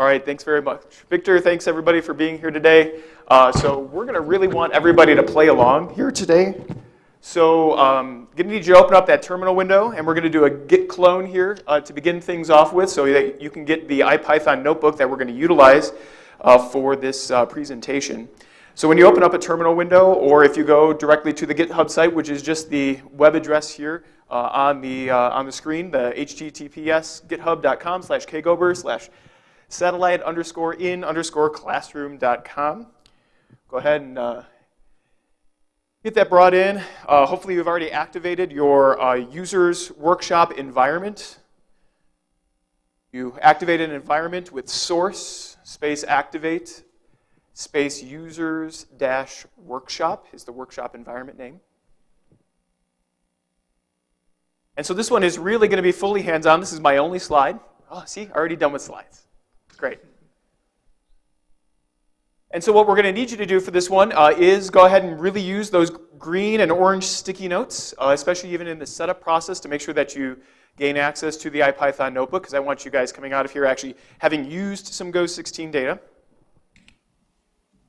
All right, thanks very much. Victor, thanks everybody for being here today. So we're going to really want everybody to play along here today. So I'm going to need you to open up that terminal window, and we're going to do a git clone here to begin things off with so that you can get the IPython notebook that we're going to utilize for this presentation. So when you open up a terminal window, or if you go directly to the GitHub site, which is just the web address here on the screen, the https github.com/kgoebers/satellite_in_classroom.com. Go ahead and get that brought in. Hopefully you've already activated your users workshop environment. You activate an environment with source space activate space users dash workshop is the workshop environment name. And so this one is really going to be fully hands-on. This is my only slide. Oh, see, already done with slides. Great. And so what we're going to need you to do for this one is go ahead and really use those green and orange sticky notes, especially even in the setup process, to make sure that you gain access to the IPython notebook, because I want you guys coming out of here actually having used some GOES-16 data.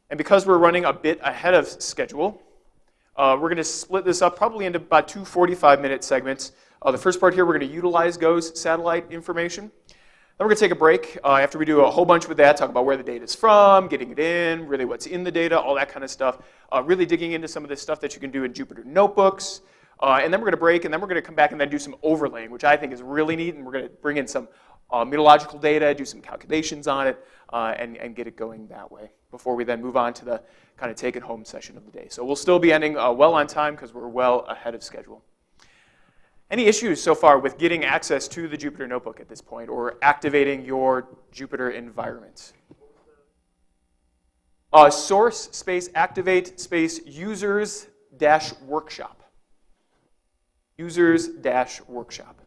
And because we're running a bit ahead of schedule, we're going to split this up probably into about two 45-minute segments. The first part here, we're going to utilize GOES satellite information. Then we're going to take a break after we do a whole bunch with that, talk about where the data is from, getting it in, really what's in the data, all that kind of stuff. Really digging into some of this stuff that you can do in Jupyter Notebooks. And then we're going to break, and then we're going to come back and then do some overlaying, which I think is really neat. And we're going to bring in some meteorological data, do some calculations on it, and get it going that way before we then move on to the kind of take-it-home session of the day. So we'll still be ending well on time because we're well ahead of schedule. Any issues so far with getting access to the Jupyter Notebook at this point or activating your Jupyter environment? Source space activate space users dash workshop. Users dash workshop.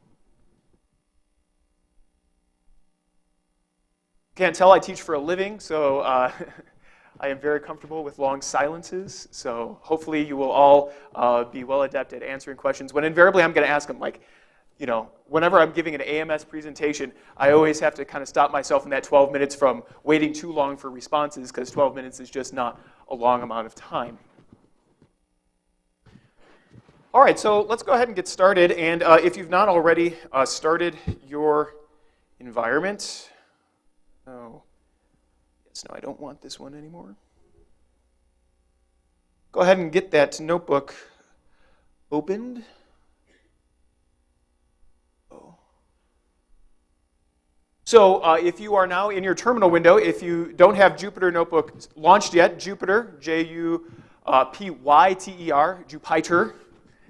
Can't tell, I teach for a living, so I am very comfortable with long silences. So hopefully you will all be well adept at answering questions. When invariably I'm going to ask them, like, you know, whenever I'm giving an AMS presentation, I always have to kind of stop myself in that 12 minutes from waiting too long for responses, because 12 minutes is just not a long amount of time. All right, so let's go ahead and get started. And if you've not already started your environment, oh, yes, no, I don't want this one anymore. Go ahead and get that notebook opened. Oh. So if you are now in your terminal window, if you don't have Jupyter Notebook launched yet, Jupyter, J-U-P-Y-T-E-R, Jupyter,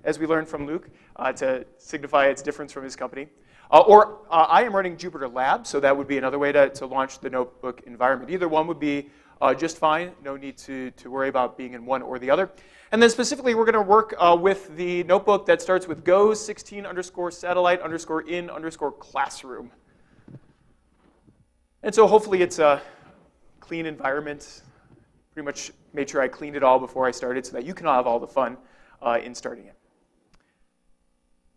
as we learned from Luke, to signify its difference from his company. I am running Jupyter Lab, so that would be another way to launch the notebook environment. Either one would be just fine. No need to worry about being in one or the other. And then specifically, we're going to work with the notebook that starts with GOES-16_satellite_in_classroom. And so hopefully it's a clean environment. Pretty much made sure I cleaned it all before I started so that you can all have all the fun in starting it.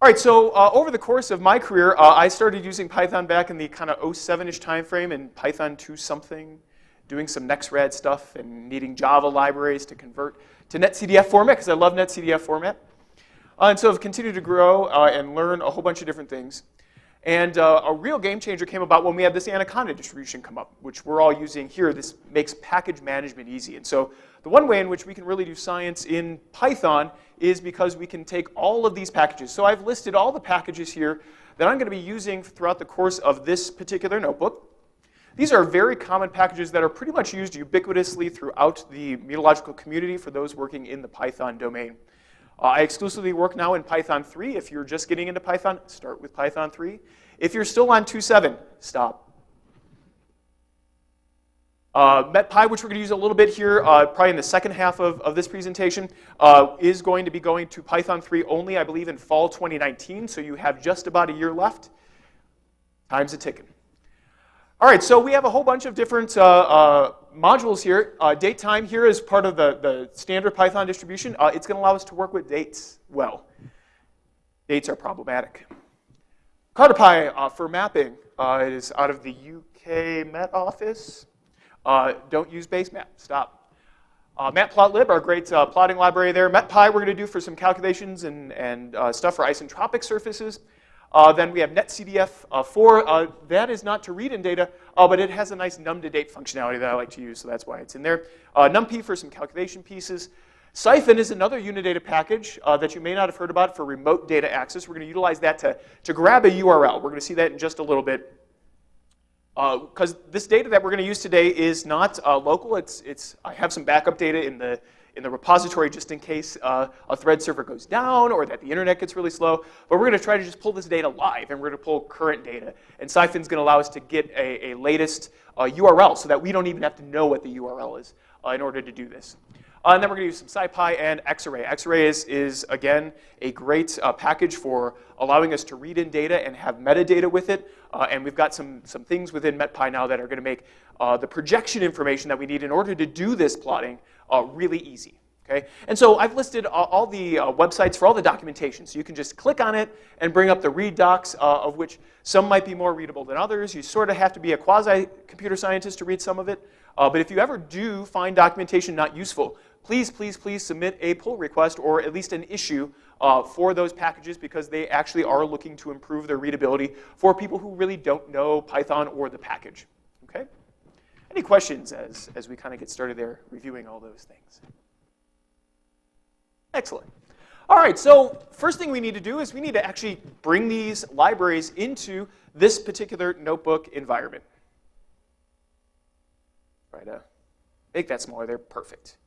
All right, so over the course of my career, I started using Python back in the kind of 07-ish time frame in Python 2 something, doing some Nextrad stuff and needing Java libraries to convert to NetCDF format because I love NetCDF format. And so I've continued to grow and learn a whole bunch of different things. And a real game changer came about when we had this Anaconda distribution come up, which we're all using here. This makes package management easy. And so the one way in which we can really do science in Python is because we can take all of these packages. So I've listed all the packages here that I'm going to be using throughout the course of this particular notebook. These are very common packages that are pretty much used ubiquitously throughout the meteorological community for those working in the Python domain. I exclusively work now in Python 3. If you're just getting into Python, start with Python 3. If you're still on 2.7, stop. MetPy, which we're going to use a little bit here, probably in the second half of this presentation, is going to be going to Python 3 only, I believe, in fall 2019. So you have just about a year left. Time's a ticking. All right, so we have a whole bunch of different modules here. Date time here is part of the standard Python distribution. It's going to allow us to work with dates well. Dates are problematic. CartoPy for mapping is out of the UK. Okay, Met Office. Don't use basemap. Stop. Matplotlib, our great plotting library there. MetPy we're going to do for some calculations and stuff for isentropic surfaces. Then we have netcdf4. That is not to read in data, but it has a nice num2date functionality that I like to use, so that's why it's in there. NumPy for some calculation pieces. Siphon is another Unidata package that you may not have heard about for remote data access. We're going to utilize that to grab a URL. We're going to see that in just a little bit. Because this data that we're going to use today is not local. I have some backup data in the repository just in case a thread server goes down or that the internet gets really slow. But we're going to try to just pull this data live, and we're going to pull current data. And Siphon's going to allow us to get a latest URL so that we don't even have to know what the URL is in order to do this. And then we're going to use some SciPy and Xarray. Xarray is again, a great package for allowing us to read in data and have metadata with it. And we've got some things within MetPy now that are going to make the projection information that we need in order to do this plotting really easy. Okay? And so I've listed all the websites for all the documentation. So you can just click on it and bring up the read docs, of which some might be more readable than others. You sort of have to be a quasi-computer scientist to read some of it. But if you ever do find documentation not useful, please, please, please submit a pull request or at least an issue for those packages, because they actually are looking to improve their readability for people who really don't know Python or the package. Okay? Any questions as we kind of get started there reviewing all those things? Excellent. All right, so first thing we need to do is we need to actually bring these libraries into this particular notebook environment. Try to make that smaller there. Perfect.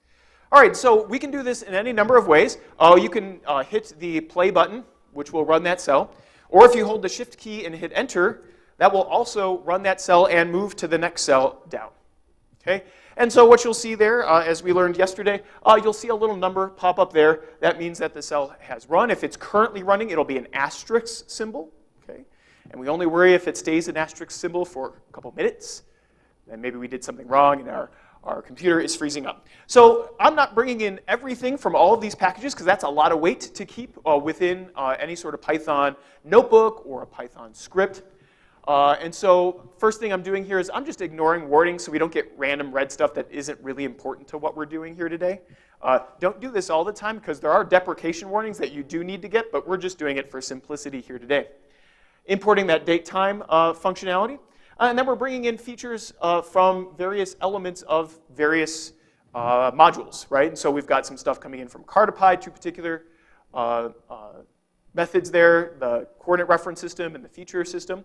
All right, so we can do this in any number of ways. You can hit the play button, which will run that cell. Or if you hold the shift key and hit enter, that will also run that cell and move to the next cell down. Okay? And so what you'll see there, as we learned yesterday, you'll see a little number pop up there. That means that the cell has run. If it's currently running, it'll be an asterisk symbol. Okay? And we only worry if it stays an asterisk symbol for a couple minutes. Then maybe we did something wrong and our computer is freezing up. So I'm not bringing in everything from all of these packages because that's a lot of weight to keep within any sort of Python notebook or a Python script. And so first thing I'm doing here is I'm just ignoring warnings so we don't get random red stuff that isn't really important to what we're doing here today. Don't do this all the time because there are deprecation warnings that you do need to get, but we're just doing it for simplicity here today. Importing that date time functionality. And then we're bringing in features from various elements of various modules, right? And so we've got some stuff coming in from Cartopy, two particular methods there, the coordinate reference system and the feature system.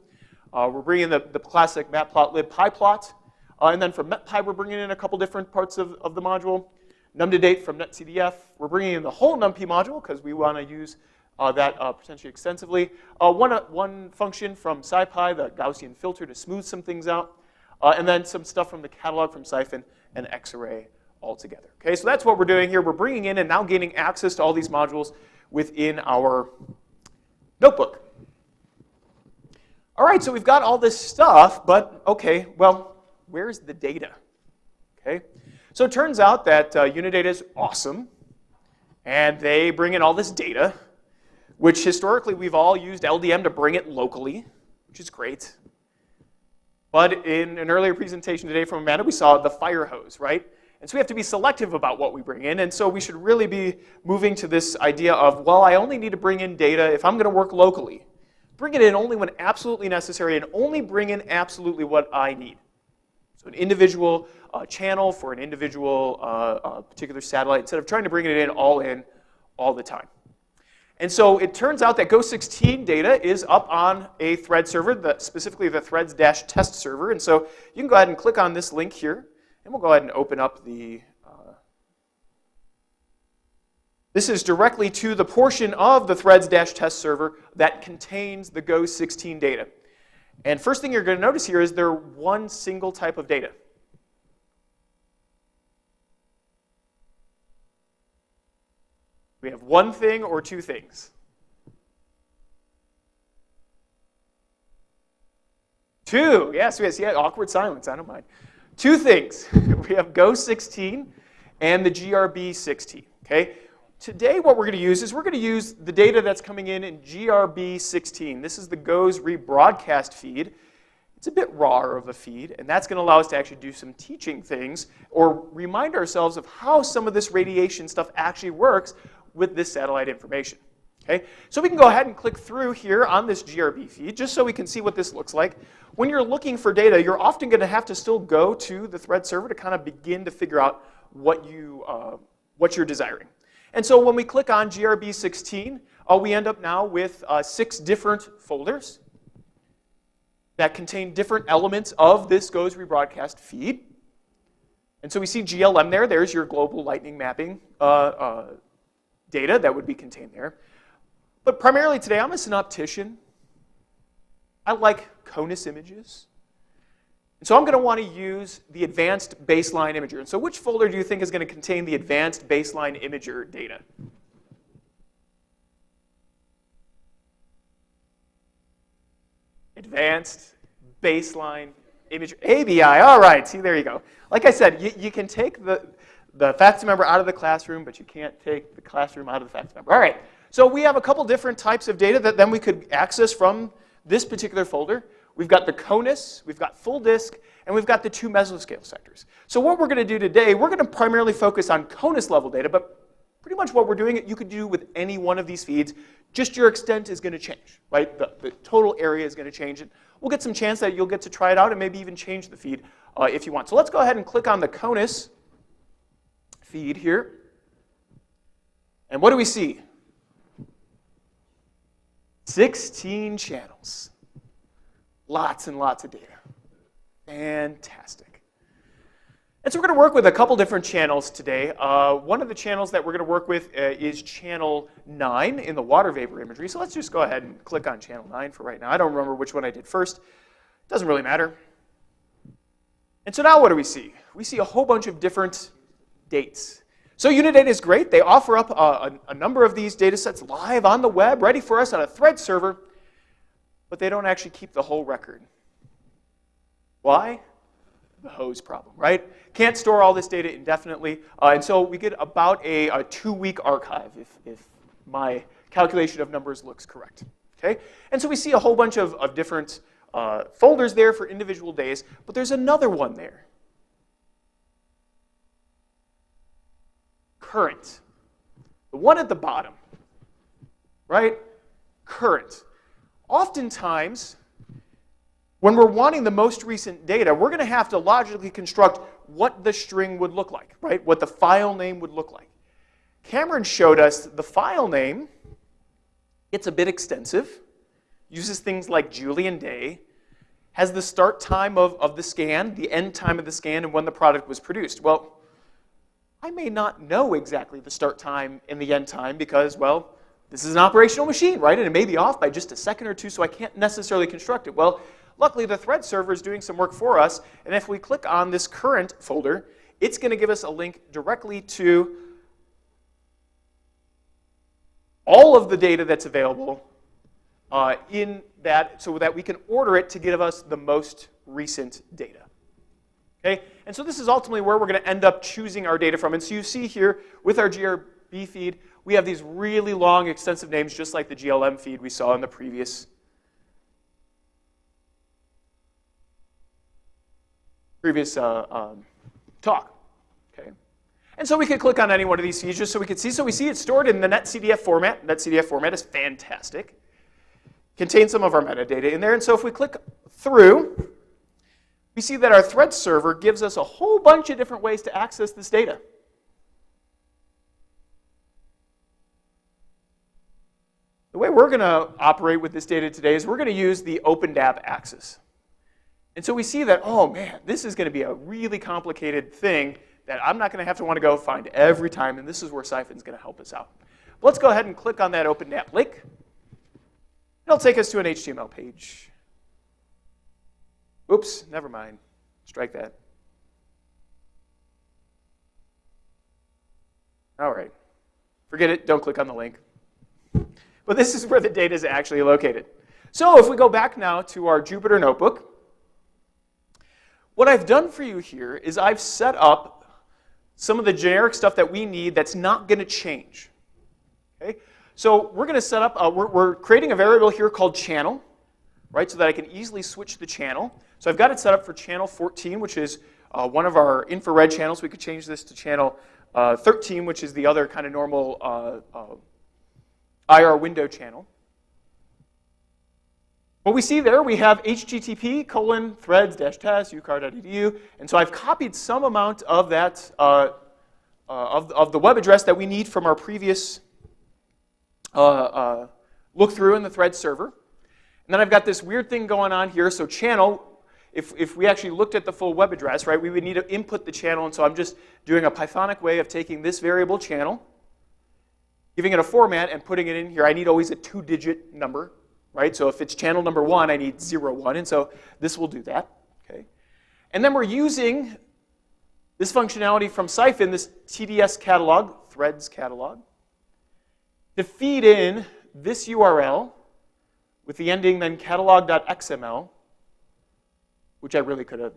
We're bringing in the classic matplotlib pyplot. And then from MetPy, we're bringing in a couple different parts of the module. num2date from netcdf. We're bringing in the whole NumPy module because we want to use that potentially extensively. One function from SciPy, the Gaussian filter to smooth some things out. And then some stuff from the catalog from Siphon and Xarray altogether. Okay, so that's what we're doing here. We're bringing in and now gaining access to all these modules within our notebook. All right, so we've got all this stuff, but okay, well, where's the data? Okay, so it turns out that Unidata is awesome, and they bring in all this data, which historically we've all used LDM to bring it locally, which is great. But in an earlier presentation today from Amanda, we saw the fire hose, right? And so we have to be selective about what we bring in, and so we should really be moving to this idea of, well, I only need to bring in data if I'm going to work locally. Bring it in only when absolutely necessary, and only bring in absolutely what I need. So an individual channel for an individual particular satellite, instead of trying to bring it in all the time. And so it turns out that GOES-16 data is up on a thread server, specifically the threads-test server. And so you can go ahead and click on this link here, and we'll go ahead and open up the... This is directly to the portion of the threads-test server that contains the GOES-16 data. And first thing you're going to notice here is they're one single type of data. We have one thing or two things. Two, yes, yeah, awkward silence, I don't mind. Two things. We have GOES-16 and the GRB-16, okay? Today what we're going to use is we're going to use the data that's coming in GRB-16. This is the GOES rebroadcast feed. it's a bit rawer of a feed, and that's going to allow us to actually do some teaching things or remind ourselves of how some of this radiation stuff actually works with this satellite information. Okay? So we can go ahead and click through here on this GRB feed just so we can see what this looks like. When you're looking for data, you're often going to have to still go to the thread server to kind of begin to figure out what you're desiring. And so when we click on GRB-16, we end up now with 6 different folders that contain different elements of this GOES rebroadcast feed. And so we see GLM there. There's your global lightning mapping data that would be contained there. But primarily today, I'm a synoptician. I like CONUS images. And so I'm going to want to use the advanced baseline imager. And so which folder do you think is going to contain the advanced baseline imager data? Advanced baseline imager, ABI, all right, see, there you go. Like I said, you can take the faculty member out of the classroom, but you can't take the classroom out of the faculty member. All right, so we have a couple different types of data that then we could access from this particular folder. We've got the CONUS, we've got full disk, and we've got the 2 mesoscale sectors. So what we're going to do today, we're going to primarily focus on CONUS level data, but pretty much what we're doing, you could do with any one of these feeds. Just your extent is going to change, right? The total area is going to change. And we'll get some chance that you'll get to try it out and maybe even change the feed if you want. So let's go ahead and click on the CONUS feed here. And what do we see? 16 channels. Lots and lots of data. Fantastic. And so we're going to work with a couple different channels today. One of the channels that we're going to work with is channel 9 in the water vapor imagery. So let's just go ahead and click on channel 9 for right now. I don't remember which one I did first. Doesn't really matter. And so now what do we see? We see a whole bunch of different dates. So Unidata is great. They offer up a number of these data sets live on the web, ready for us on a thread server, but they don't actually keep the whole record. Why? The hose problem, right? Can't store all this data indefinitely, and so we get about a 2-week archive if my calculation of numbers looks correct. Okay? And so we see a whole bunch of different folders there for individual days, but there's another one there. Current. The one at the bottom, right? Current. Oftentimes, when we're wanting the most recent data, we're going to have to logically construct what the string would look like, right? What the file name would look like. Cameron showed us the file name. It's a bit extensive. Uses things like Julian day. Has the start time of the scan, the end time of the scan, and when the product was produced. Well, I may not know exactly the start time and the end time because, well, this is an operational machine, right? And it may be off by just a second or two, so I can't necessarily construct it. Well, luckily, the thread server is doing some work for us, and if we click on this current folder, it's going to give us a link directly to all of the data that's available in that, so that we can order it to give us the most recent data. Okay? And so this is ultimately where we're going to end up choosing our data from. And so you see here, with our GRB feed, we have these really long, extensive names, just like the GLM feed we saw in the previous talk. Okay? And so we could click on any one of these feeds just so we could see. So we see it's stored in the NetCDF format. NetCDF format is fantastic. Contains some of our metadata in there. And so if we click through, we see that our thread server gives us a whole bunch of different ways to access this data. The way we're going to operate with this data today is we're going to use the OpenDAP axis. And so we see that, oh man, this is going to be a really complicated thing that I'm not going to have to want to go find every time, and this is where Siphon's going to help us out. But let's go ahead and click on that OpenDAP link. It'll take us to an HTML page. Oops, never mind. Strike that. All right. Forget it. Don't click on the link. But this is where the data is actually located. So if we go back now to our Jupyter notebook, what I've done for you here is I've set up some of the generic stuff that we need that's not going to change. Okay? So we're going to set up, we're creating a variable here called channel, right, so that I can easily switch the channel. So I've got it set up for channel 14, which is one of our infrared channels. We could change this to channel 13, which is the other kind of normal IR window channel. What we see there, we have http://threads-test ucar.edu, and so I've copied some amount of that of the web address that we need from our previous look through in the Threads server. And then I've got this weird thing going on here. So channel, if we actually looked at the full web address, right, we would need to input the channel. And so I'm just doing a Pythonic way of taking this variable channel, giving it a format, and putting it in here. I need always a 2-digit number, right? So if it's channel number 1, I need 01. And so this will do that. Okay. And then we're using this functionality from Siphon, this TDS catalog, Threads catalog, to feed in this URL with the ending then catalog.xml, which I really could have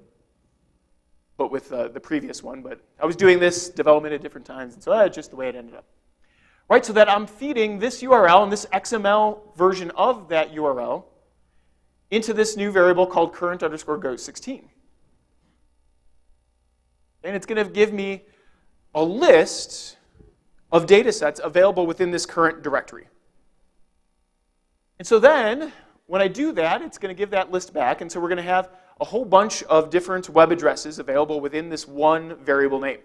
put with the previous one, but I was doing this development at different times, and so that's just the way it ended up. Right, so that I'm feeding this URL and this XML version of that URL into this new variable called current_GOES-16. And it's going to give me a list of data sets available within this current directory. And so then, when I do that, it's going to give that list back. And so we're going to have a whole bunch of different web addresses available within this one variable name.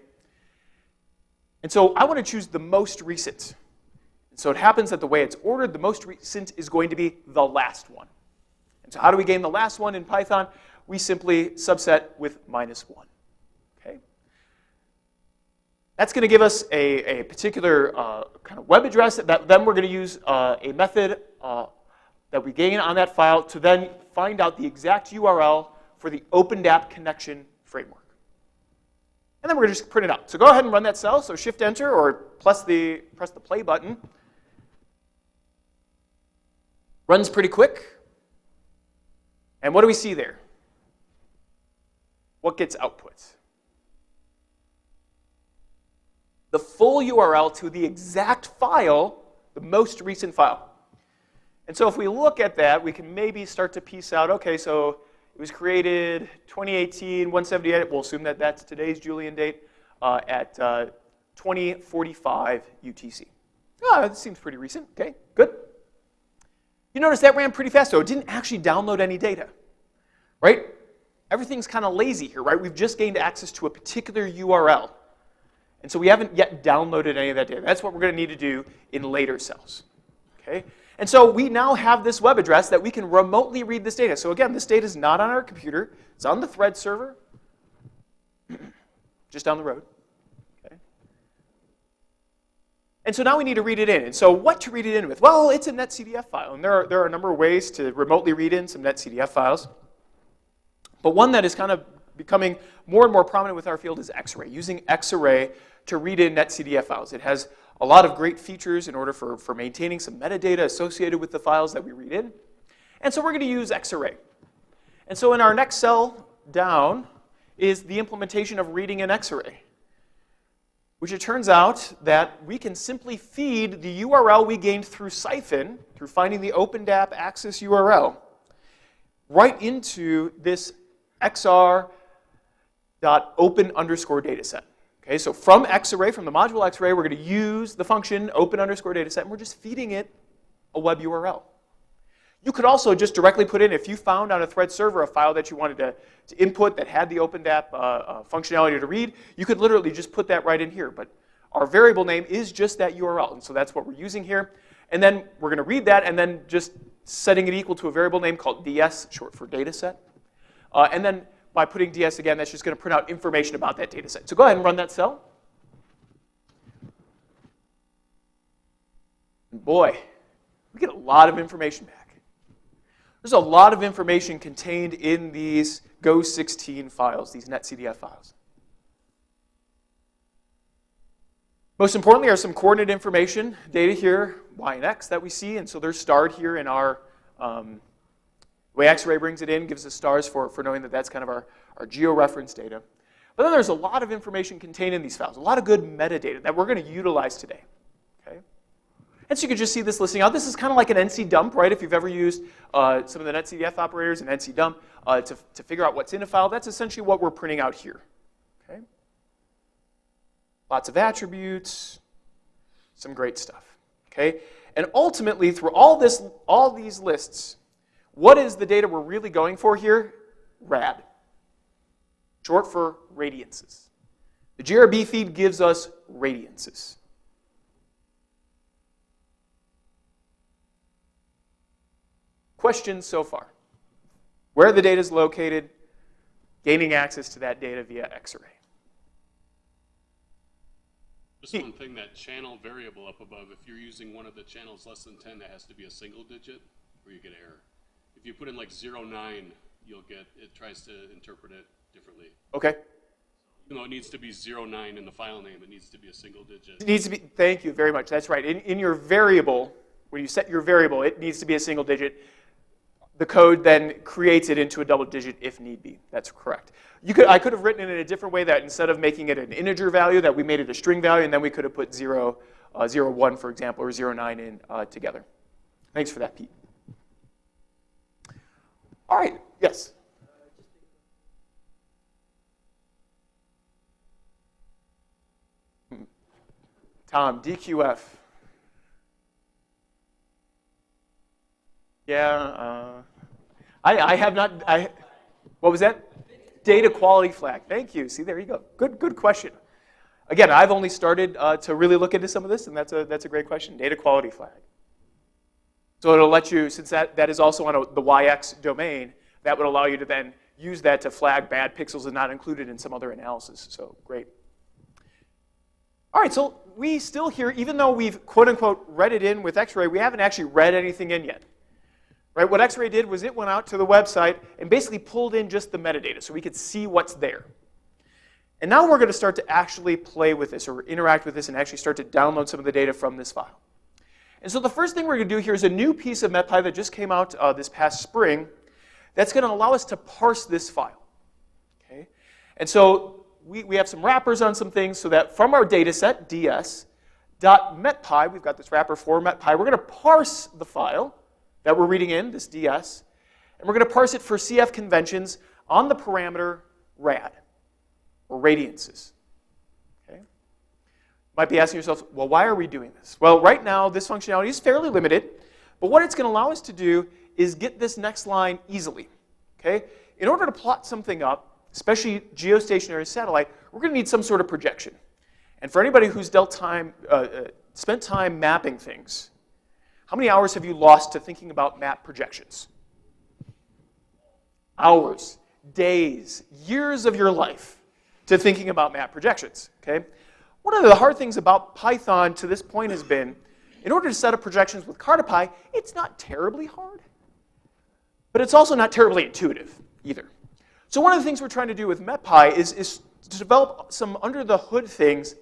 And so I want to choose the most recent. And so it happens that the way it's ordered, the most recent is going to be the last one. And so how do we gain the last one in Python? We simply subset with -1. Okay? That's going to give us a particular kind of web address. Then we're going to use a method that we gain on that file to then find out the exact URL for the OpenDAP connection framework. And then we're going to just print it out. So go ahead and run that cell. So Shift-Enter or press the play button. Runs pretty quick. And what do we see there? What gets output? The full URL to the exact file, the most recent file. And so if we look at that, we can maybe start to piece out, okay, so it was created 2018, 178. We'll assume that that's today's Julian date at 2045 UTC. Oh, that seems pretty recent. Okay, good. You notice that ran pretty fast, though. It didn't actually download any data, right? Everything's kind of lazy here, right? We've just gained access to a particular URL. And so we haven't yet downloaded any of that data. That's what we're going to need to do in later cells. Okay? And so we now have this web address that we can remotely read this data. So again, this data is not on our computer. It's on the Threads server, just down the road. Okay? And so now we need to read it in. And so what to read it in with? Well, it's a netcdf file. And there are a number of ways to remotely read in some netcdf files. But one that is kind of becoming more and more prominent with our field is Xarray, using Xarray to read in netcdf files. It has a lot of great features in order for maintaining some metadata associated with the files that we read in. And so we're going to use Xarray. And so in our next cell down is the implementation of reading in Xarray, which it turns out that we can simply feed the URL we gained through Siphon, through finding the OpenDAP access URL, right into this xr.open_dataset. Okay, so from Xarray, from the module Xarray, we're going to use the function open_dataset, and we're just feeding it a web URL. You could also just directly put in, if you found on a Thread server a file that you wanted to input that had the OpenDAP functionality to read, you could literally just put that right in here. But our variable name is just that URL, and so that's what we're using here. And then we're going to read that, and then just setting it equal to a variable name called ds, short for dataset. And then by putting ds again, that's just going to print out information about that data set. So go ahead and run that cell. And boy, we get a lot of information back. There's a lot of information contained in these GOES-16 files, these netcdf files. Most importantly are some coordinate information, data here, y and x that we see, and so they're starred here in our the way Xarray brings it in gives us stars for knowing that that's kind of our georeference data. But then there's a lot of information contained in these files, a lot of good metadata that we're going to utilize today. Okay? And so you can just see this listing out. This is kind of like an NC dump, right? If you've ever used some of the netcdf operators in NC dump, to figure out what's in a file. That's essentially what we're printing out here. Okay? Lots of attributes, some great stuff. Okay? And ultimately, through all these lists, what is the data we're really going for here? Rad, short for radiances. The GRB feed gives us radiances. Questions so far? Where the data is located, gaining access to that data via X-ray. Just one thing, that channel variable up above, if you're using one of the channels less than 10, that has to be a single digit, or you get error. If you put in like 09, you'll get, it tries to interpret it differently. Okay. Even though it needs to be 09 in the file name, it needs to be a single digit. It needs to be, thank you very much, that's right. In your variable, when you set your variable, it needs to be a single digit. The code then creates it into a double digit if need be. That's correct. I could have written it in a different way, that instead of making it an integer value, that we made it a string value, and then we could have put 01, for example, or 09 in together. Thanks for that, Pete. All right, yes? Tom, DQF. Yeah, I have not, what was that? Data quality flag. Thank you. See, there you go. Good question. Again, I've only started to really look into some of this, and that's a great question. Data quality flag. So it'll let you, since that is also on the YX domain, that would allow you to then use that to flag bad pixels and not included in some other analysis. So great. All right, so we still here, even though we've quote unquote read it in with X-ray, we haven't actually read anything in yet. Right, what X-ray did was it went out to the website and basically pulled in just the metadata so we could see what's there. And now we're going to start to actually play with this or interact with this and actually start to download some of the data from this file. And so the first thing we're going to do here is a new piece of MetPy that just came out this past spring that's going to allow us to parse this file. Okay? And so we have some wrappers on some things so that from our data set, ds.metpy, we've got this wrapper for MetPy, we're going to parse the file that we're reading in, this ds, and we're going to parse it for CF conventions on the parameter rad, or radiances. Okay? You might be asking yourself, well, why are we doing this? Well, right now, this functionality is fairly limited, but what it's going to allow us to do is get this next line easily. Okay? In order to plot something up, especially geostationary satellite, we're going to need some sort of projection. And for anybody who's spent time mapping things, how many hours have you lost to thinking about map projections? Hours, days, years of your life to thinking about map projections, okay? One of the hard things about Python to this point has been, in order to set up projections with CartoPy, it's not terribly hard, but it's also not terribly intuitive either. So one of the things we're trying to do with MetPy is to develop some under-the-hood things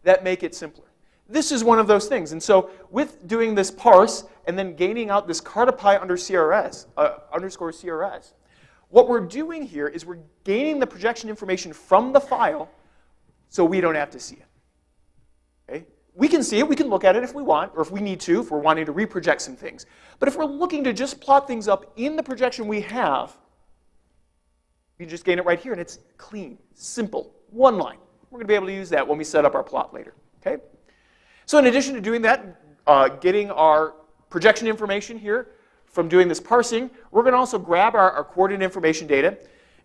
that make it simpler. This is one of those things. And so with doing this parse and then gaining out this CartoPy underscore CRS, what we're doing here is we're gaining the projection information from the file so we don't have to see it. Okay? We can see it, we can look at it if we want, or if we need to, if we're wanting to reproject some things. But if we're looking to just plot things up in the projection we have, we can just gain it right here, and it's clean, simple, one line. We're going to be able to use that when we set up our plot later. Okay? So in addition to doing that, getting our projection information here from doing this parsing, we're going to also grab our coordinate information data.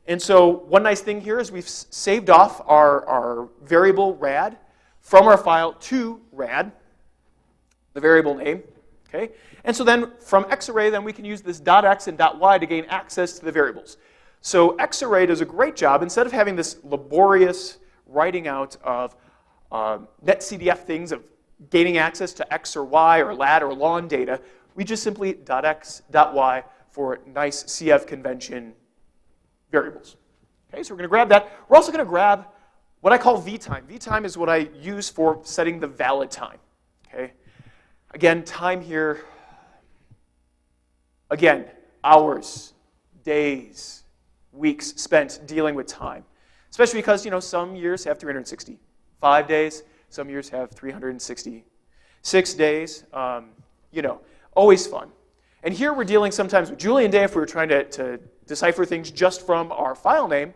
And so one nice thing here is we've saved off our variable rad from our file to rad, the variable name. Okay? And so then from xarray, then we can use this .x and .y to gain access to the variables. So xarray does a great job. Instead of having this laborious writing out of netcdf things of gaining access to x or y or lat or lon data, we just simply .x, .y for nice CF convention variables. Okay, so we're going to grab that. We're also going to grab what I call vtime. Vtime is what I use for setting the valid time. Okay, again, time here. Again, hours, days, weeks spent dealing with time, especially because some years have 365 days. Some years have 366 days. Always fun. And here we're dealing sometimes with Julian day if we were trying to decipher things just from our file name.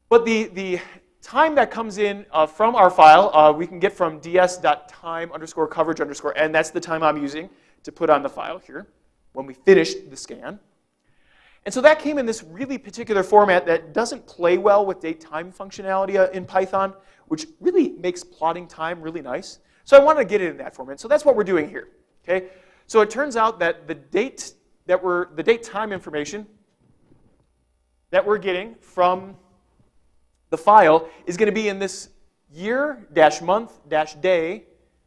But the time that comes in from our file, we can get from ds.time_coverage_, and that's the time I'm using to put on the file here when we finished the scan. And so that came in this really particular format that doesn't play well with date-time functionality in Python, which really makes plotting time really nice. So I wanted to get it in that format. So that's what we're doing here. Okay? So it turns out that the date-time information that we're getting from the file is going to be in this year-month-day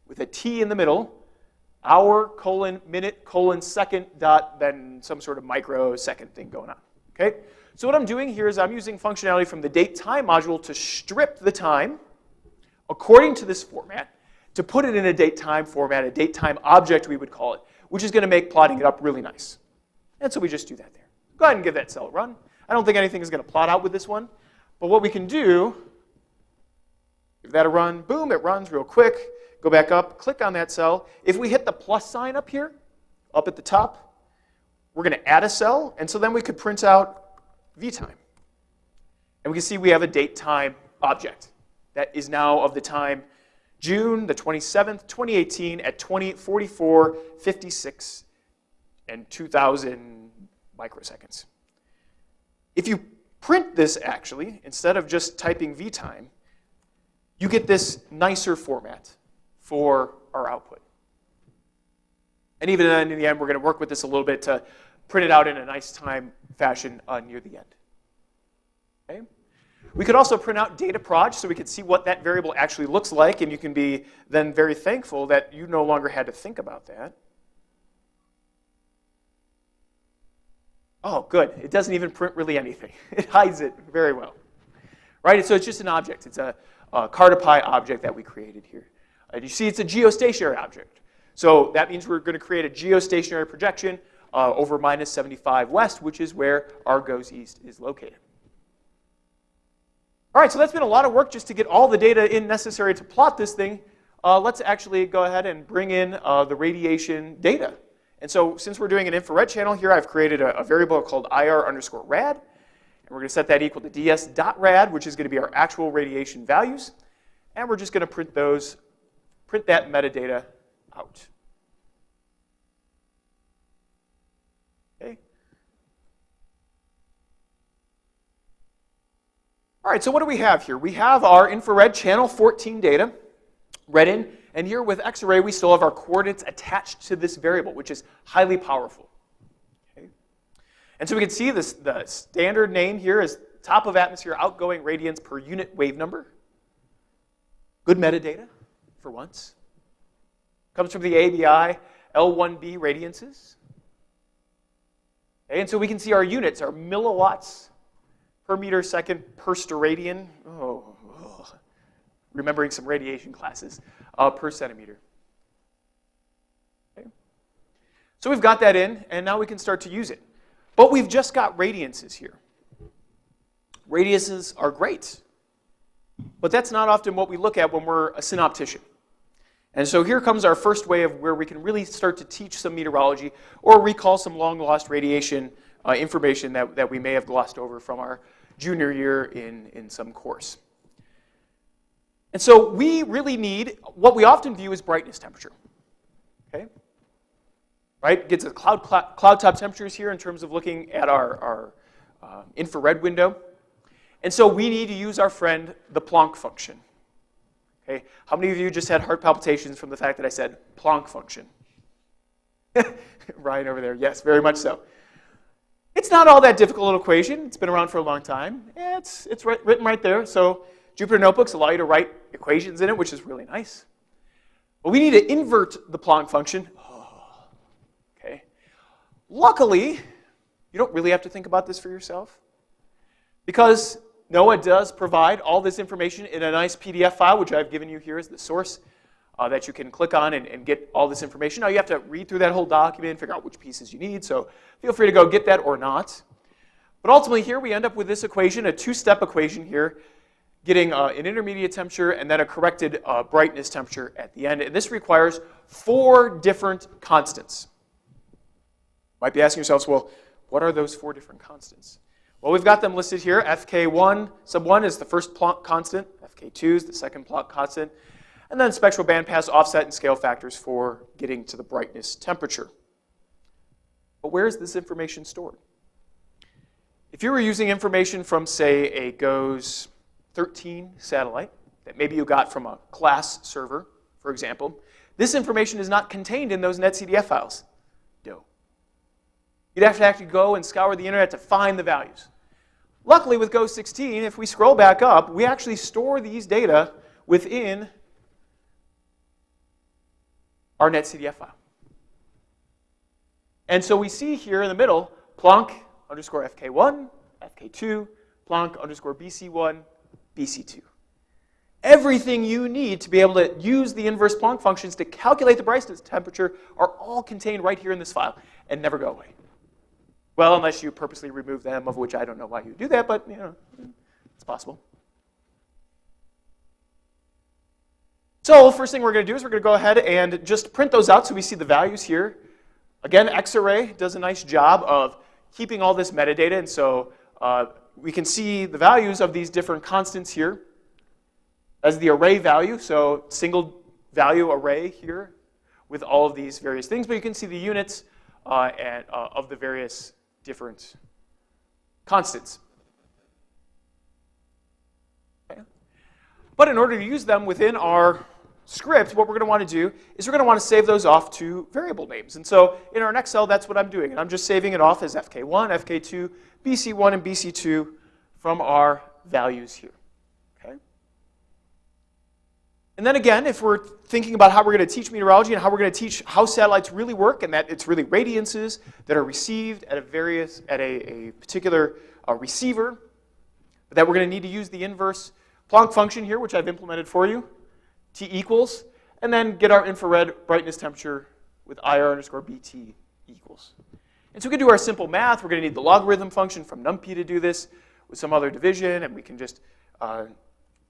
with a T in the middle, hour, minute, second, dot, then some sort of microsecond thing going on. Okay? So what I'm doing here is I'm using functionality from the date-time module to strip the time according to this format, to put it in a date-time format, a date-time object we would call it, which is going to make plotting it up really nice. And so we just do that there. Go ahead and give that cell a run. I don't think anything is going to plot out with this one. But what we can do, give that a run, boom, it runs real quick. Go back up, click on that cell. If we hit the plus sign up here, up at the top, we're going to add a cell. And so then we could print out vtime. And we can see we have a date-time object that is now of the time June the 27th, 2018 at 20:44:56 and 2,000 microseconds. If you print this, actually, instead of just typing vtime, you get this nicer format for our output. And even then, in the end, we're going to work with this a little bit to print it out in a nice time fashion near the end. Okay? We could also print out data proj so we could see what that variable actually looks like, and you can be then very thankful that you no longer had to think about that. Oh, good. It doesn't even print really anything. It hides it very well. Right? So it's just an object. It's a Cartopy object that we created here. And you see it's a geostationary object. So that means we're going to create a geostationary projection over -75 west, which is where our GOES East is located. All right, so that's been a lot of work just to get all the data in necessary to plot this thing. Let's actually go ahead and bring in the radiation data. And so since we're doing an infrared channel here, I've created a variable called IR_rad. And we're going to set that equal to ds.rad, which is going to be our actual radiation values. And we're just going to print that metadata out. Okay. All right, so what do we have here? We have our infrared channel 14 data read in. And here with X-ray, we still have our coordinates attached to this variable, which is highly powerful. Okay. And so we can see the standard name here is top of atmosphere outgoing radians per unit wave number. Good metadata, for once. Comes from the ABI L1B radiances. Okay, and so we can see our units, our milliwatts per meter second per steradian. Remembering some radiation classes, per centimeter. Okay. So we've got that in, and now we can start to use it. But we've just got radiances here. Radiances are great, but that's not often what we look at when we're a synoptician. And so here comes our first way of where we can really start to teach some meteorology or recall some long-lost radiation information that we may have glossed over from our junior year in some course. And so we really need what we often view as brightness temperature. Okay? Right? Gets a cloud top temperatures here in terms of looking at our infrared window. And so we need to use our friend, the Planck function. Okay? How many of you just had heart palpitations from the fact that I said Planck function? Ryan over there, yes, very much so. It's not all that difficult an equation. It's been around for a long time. It's written right there. So Jupyter Notebooks allow you to write equations in it, which is really nice. But we need to invert the Planck function. Okay. Luckily, you don't really have to think about this for yourself, because NOAA does provide all this information in a nice PDF file, which I've given you here as the source that you can click on and get all this information. Now you have to read through that whole document and figure out which pieces you need, so feel free to go get that or not. But ultimately here we end up with this equation, a two-step equation here, getting an intermediate temperature and then a corrected brightness temperature at the end. And this requires 4 different constants. You might be asking yourselves, well, What are those 4 different constants? Well, we've got them listed here. Fk1 sub 1 is the first Planck constant. Fk2 is the second Planck constant. And then spectral bandpass, offset, and scale factors for getting to the brightness temperature. But where is this information stored? If you were using information from, say, a GOES-16 satellite that maybe you got from a class server, for example, this information is not contained in those netcdf files. No. You'd have to actually go and scour the internet to find the values. Luckily, with GOES-16, if we scroll back up, we actually store these data within our netcdf file. And so we see here in the middle, Planck underscore Fk1, Fk2, Planck underscore BC1, BC2. Everything you need to be able to use the inverse Planck functions to calculate the brightness temperature are all contained right here in this file and never go away. Well, unless you purposely remove them, of which I don't know why you do that, but it's possible. So first thing we're going to do is we're going to go ahead and just print those out so we see the values here. Again, Xarray does a nice job of keeping all this metadata, and so we can see the values of these different constants here as the array value, so single value array here with all of these various things, but you can see the units of the various different constants. Okay. But in order to use them within our script, what we're going to want to do is we're going to want to save those off to variable names. And so in our next cell, that's what I'm doing. And I'm just saving it off as Fk1, Fk2, BC1, and BC2 from our values here. Okay? And then again, if we're thinking about how we're going to teach meteorology and how we're going to teach how satellites really work, and that it's really radiances that are received at a particular receiver, but that we're going to need to use the inverse Planck function here, which I've implemented for you, T equals, and then get our infrared brightness temperature with IR underscore BT equals. And so we can do our simple math. We're going to need the logarithm function from NumPy to do this with some other division, and we can just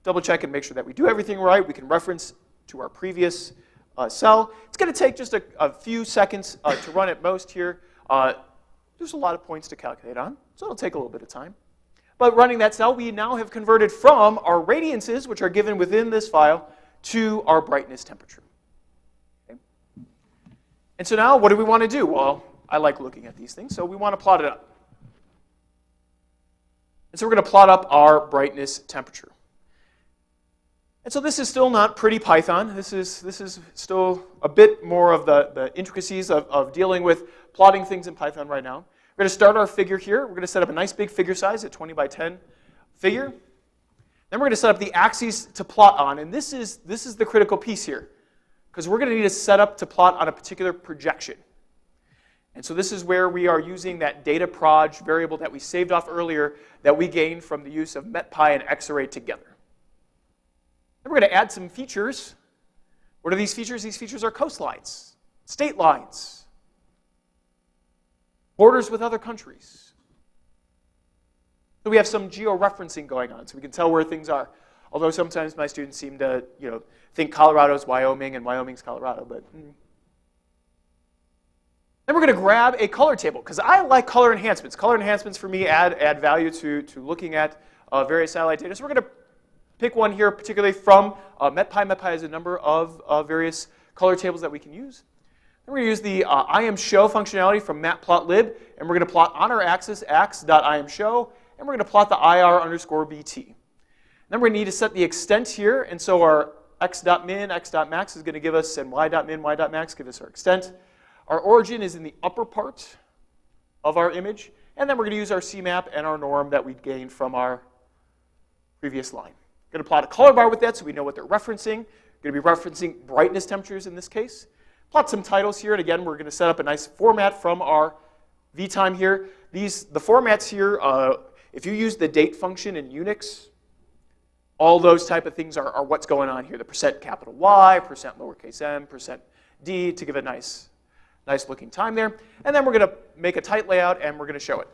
double check and make sure that we do everything right. We can reference to our previous cell. It's going to take just a few seconds to run at most here. There's a lot of points to calculate on, so it'll take a little bit of time. But running that cell, we now have converted from our radiances, which are given within this file, to our brightness temperature. Okay. And so now, what do we want to do? Well, I like looking at these things, so we want to plot it up. And so we're going to plot up our brightness temperature. And so this is still not pretty Python. This is still a bit more of the intricacies of dealing with plotting things in Python right now. We're going to start our figure here. We're going to set up a nice big figure size, a 20 by 10 figure. Then we're going to set up the axes to plot on, and this is the critical piece here, because we're going to need a setup to plot on a particular projection. And so this is where we are using that data proj variable that we saved off earlier that we gained from the use of metpy and Xarray together. Then we're going to add some features. What are these features? These features are coastlines, state lines, borders with other countries. So we have some georeferencing going on, so we can tell where things are. Although sometimes my students seem to, think Colorado's Wyoming and Wyoming's Colorado, but. Then we're going to grab a color table, because I like color enhancements. Color enhancements for me add value to looking at various satellite data. So we're going to pick one here, particularly from metpy. Metpy has a number of various color tables that we can use. Then we're going to use the IMShow functionality from matplotlib, and we're going to plot on our axis x.imshow, and we're going to plot the IR underscore BT. Then we're going to need to set the extent here, and so our x.min, x.max is going to give us, and y.min, y.max give us our extent. Our origin is in the upper part of our image, and then we're going to use our CMAP and our norm that we gained from our previous line. We're going to plot a color bar with that so we know what they're referencing. We're going to be referencing brightness temperatures in this case. Plot some titles here, and again, we're going to set up a nice format from our vtime here. The formats here, if you use the date function in Unix, all those type of things are what's going on here. The percent capital Y, percent lowercase m, percent d to give a nice looking time there. And then we're going to make a tight layout and we're going to show it.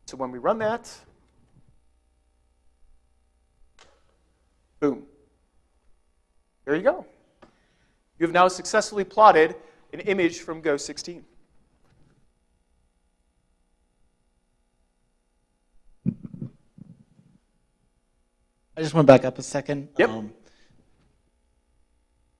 So when we run that, boom. There you go. You have now successfully plotted an image from GOES-16. I just want to back up a second. Yep.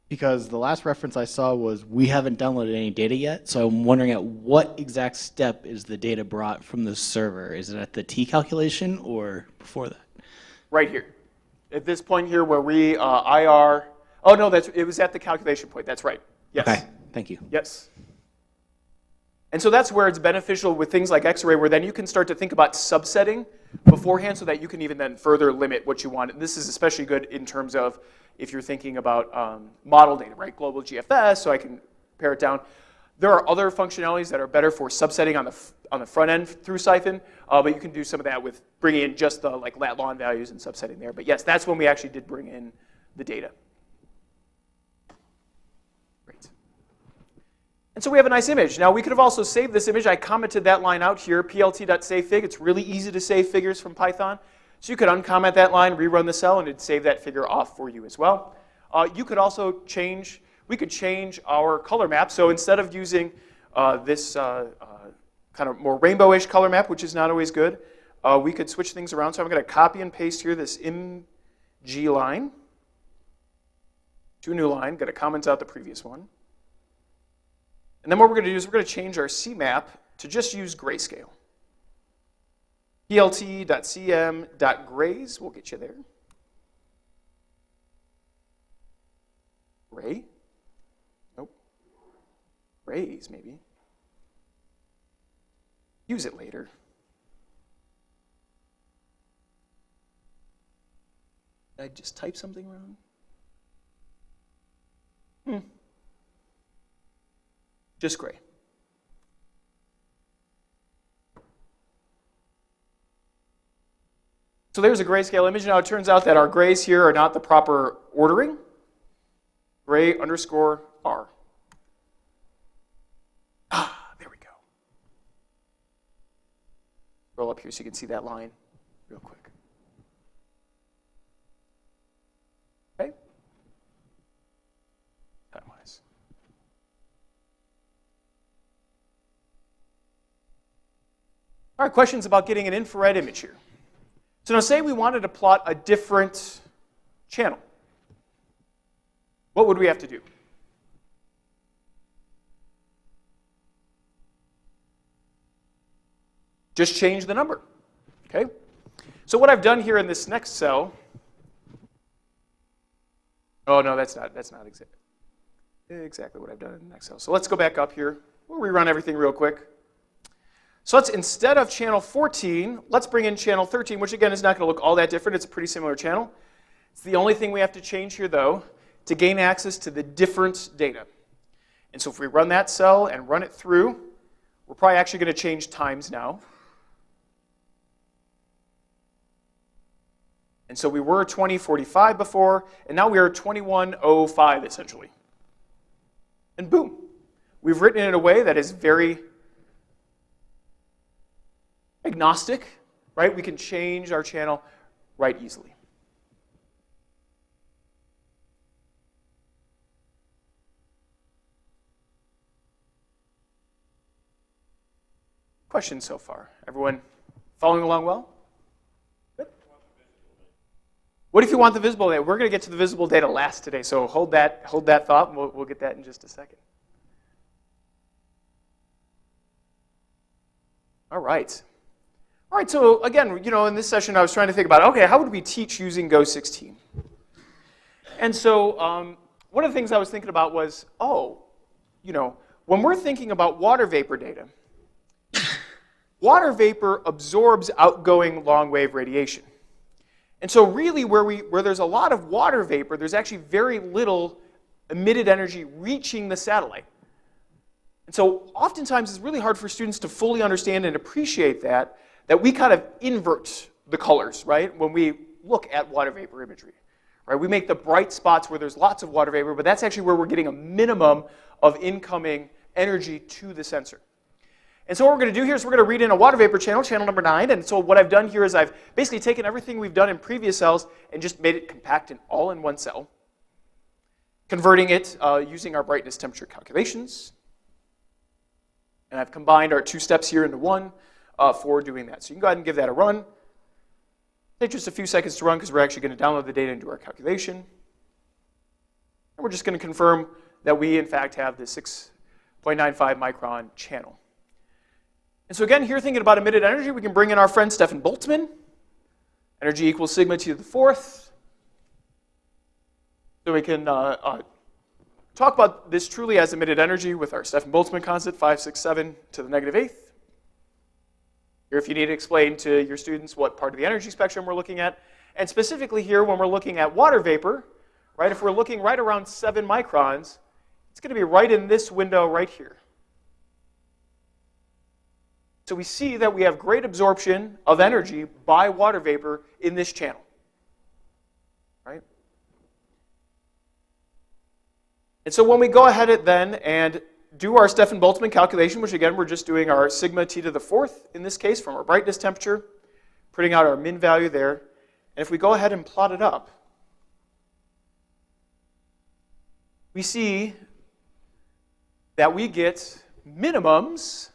Because the last reference I saw was we haven't downloaded any data yet, so I'm wondering at what exact step is the data brought from the server? Is it at the T calculation or before that? Right here. At this point here where we IR, oh no, it was at the calculation point, that's right. Yes. Okay, thank you. Yes. And so that's where it's beneficial with things like X-ray, where then you can start to think about subsetting beforehand so that you can even then further limit what you want. And this is especially good in terms of if you're thinking about model data, right? Global GFS, so I can pare it down. There are other functionalities that are better for subsetting on the front end through Siphon, but you can do some of that with bringing in just the like lat/lon values and subsetting there. But yes, that's when we actually did bring in the data. Great. And so we have a nice image. Now we could have also saved this image. I commented that line out here, plt.savefig. It's really easy to save figures from Python. So you could uncomment that line, rerun the cell, and it'd save that figure off for you as well. You could also we could change our color map. So instead of using this kind of more rainbowish color map, which is not always good, we could switch things around. So I'm going to copy and paste here this MG line to a new line. Going to comment out the previous one. And then what we're going to do is we're going to change our CMap to just use grayscale. plt.cm.grays will get you there. Gray? Nope. Grays, maybe. Use it later. Did I just type something wrong? Just gray. So there's a grayscale image. Now it turns out that our grays here are not the proper ordering. Gray _ R. There we go. Scroll up here so you can see that line real quick. Okay. Time-wise. All right, questions about getting an infrared image here. So now say we wanted to plot a different channel. What would we have to do? Just change the number, okay? So what I've done here in this next cell, oh no, that's not exactly what I've done in the next cell. So let's go back up here. We'll rerun everything real quick. So let's, instead of channel 14, let's bring in channel 13, which again is not going to look all that different. It's a pretty similar channel. It's the only thing we have to change here, though, to gain access to the different data. And so if we run that cell and run it through, we're probably actually going to change times now. And so we were 2045 before, and now we are 2105 essentially. And boom, we've written it in a way that is very agnostic, right? We can change our channel right easily. Questions so far? Everyone following along well? Good. What if you want the visible data? We're going to get to the visible data last today, so hold that thought, and we'll get that in just a second. All right. All right, so again, in this session I was trying to think about, okay, how would we teach using GOES-16? And so one of the things I was thinking about was, when we're thinking about water vapor data, water vapor absorbs outgoing long-wave radiation. And so really where there's a lot of water vapor, there's actually very little emitted energy reaching the satellite. And so oftentimes it's really hard for students to fully understand and appreciate that we kind of invert the colors, right, when we look at water vapor imagery. Right? We make the bright spots where there's lots of water vapor, but that's actually where we're getting a minimum of incoming energy to the sensor. And so what we're going to do here is we're going to read in a water vapor channel, channel number 9. And so what I've done here is I've basically taken everything we've done in previous cells and just made it compact and all in one cell, converting it using our brightness temperature calculations. And I've combined our 2 steps here into one for doing that. So you can go ahead and give that a run. Take just a few seconds to run because we're actually going to download the data and do our calculation. And we're just going to confirm that we, in fact, have the 6.95 micron channel. And so again, here thinking about emitted energy, we can bring in our friend Stefan Boltzmann. Energy equals sigma to the 4th. So we can talk about this truly as emitted energy with our Stefan Boltzmann constant, 567 to the negative 8th. Here, if you need to explain to your students what part of the energy spectrum we're looking at, and specifically here when we're looking at water vapor, right, if we're looking right around 7 microns, it's going to be right in this window right here. So we see that we have great absorption of energy by water vapor in this channel, right? And so when we go ahead then and do our Stefan Boltzmann calculation, which again we're just doing our sigma t to the 4th in this case from our brightness temperature, putting out our min value there, and if we go ahead and plot it up, we see that we get minimums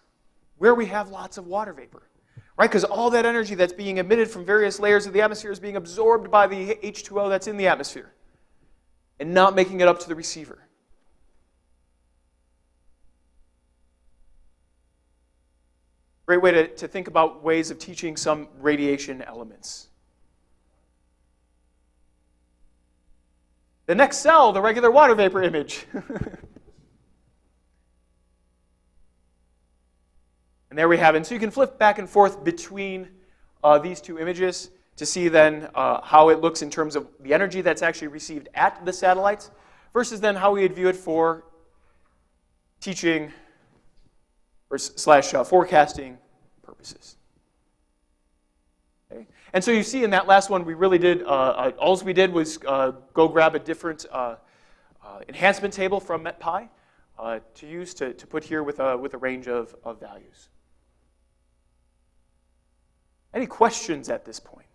where we have lots of water vapor, right? Because all that energy that's being emitted from various layers of the atmosphere is being absorbed by the H2O that's in the atmosphere and not making it up to the receiver. Great way to think about ways of teaching some radiation elements. The next cell, the regular water vapor image. And there we have it. And so you can flip back and forth between these two images to see then how it looks in terms of the energy that's actually received at the satellites versus then how we would view it for teaching or slash forecasting purposes. Okay. And so you see in that last one, we really did, all we did was go grab a different enhancement table from MetPy to use to put here with a range of values. Any questions at this point?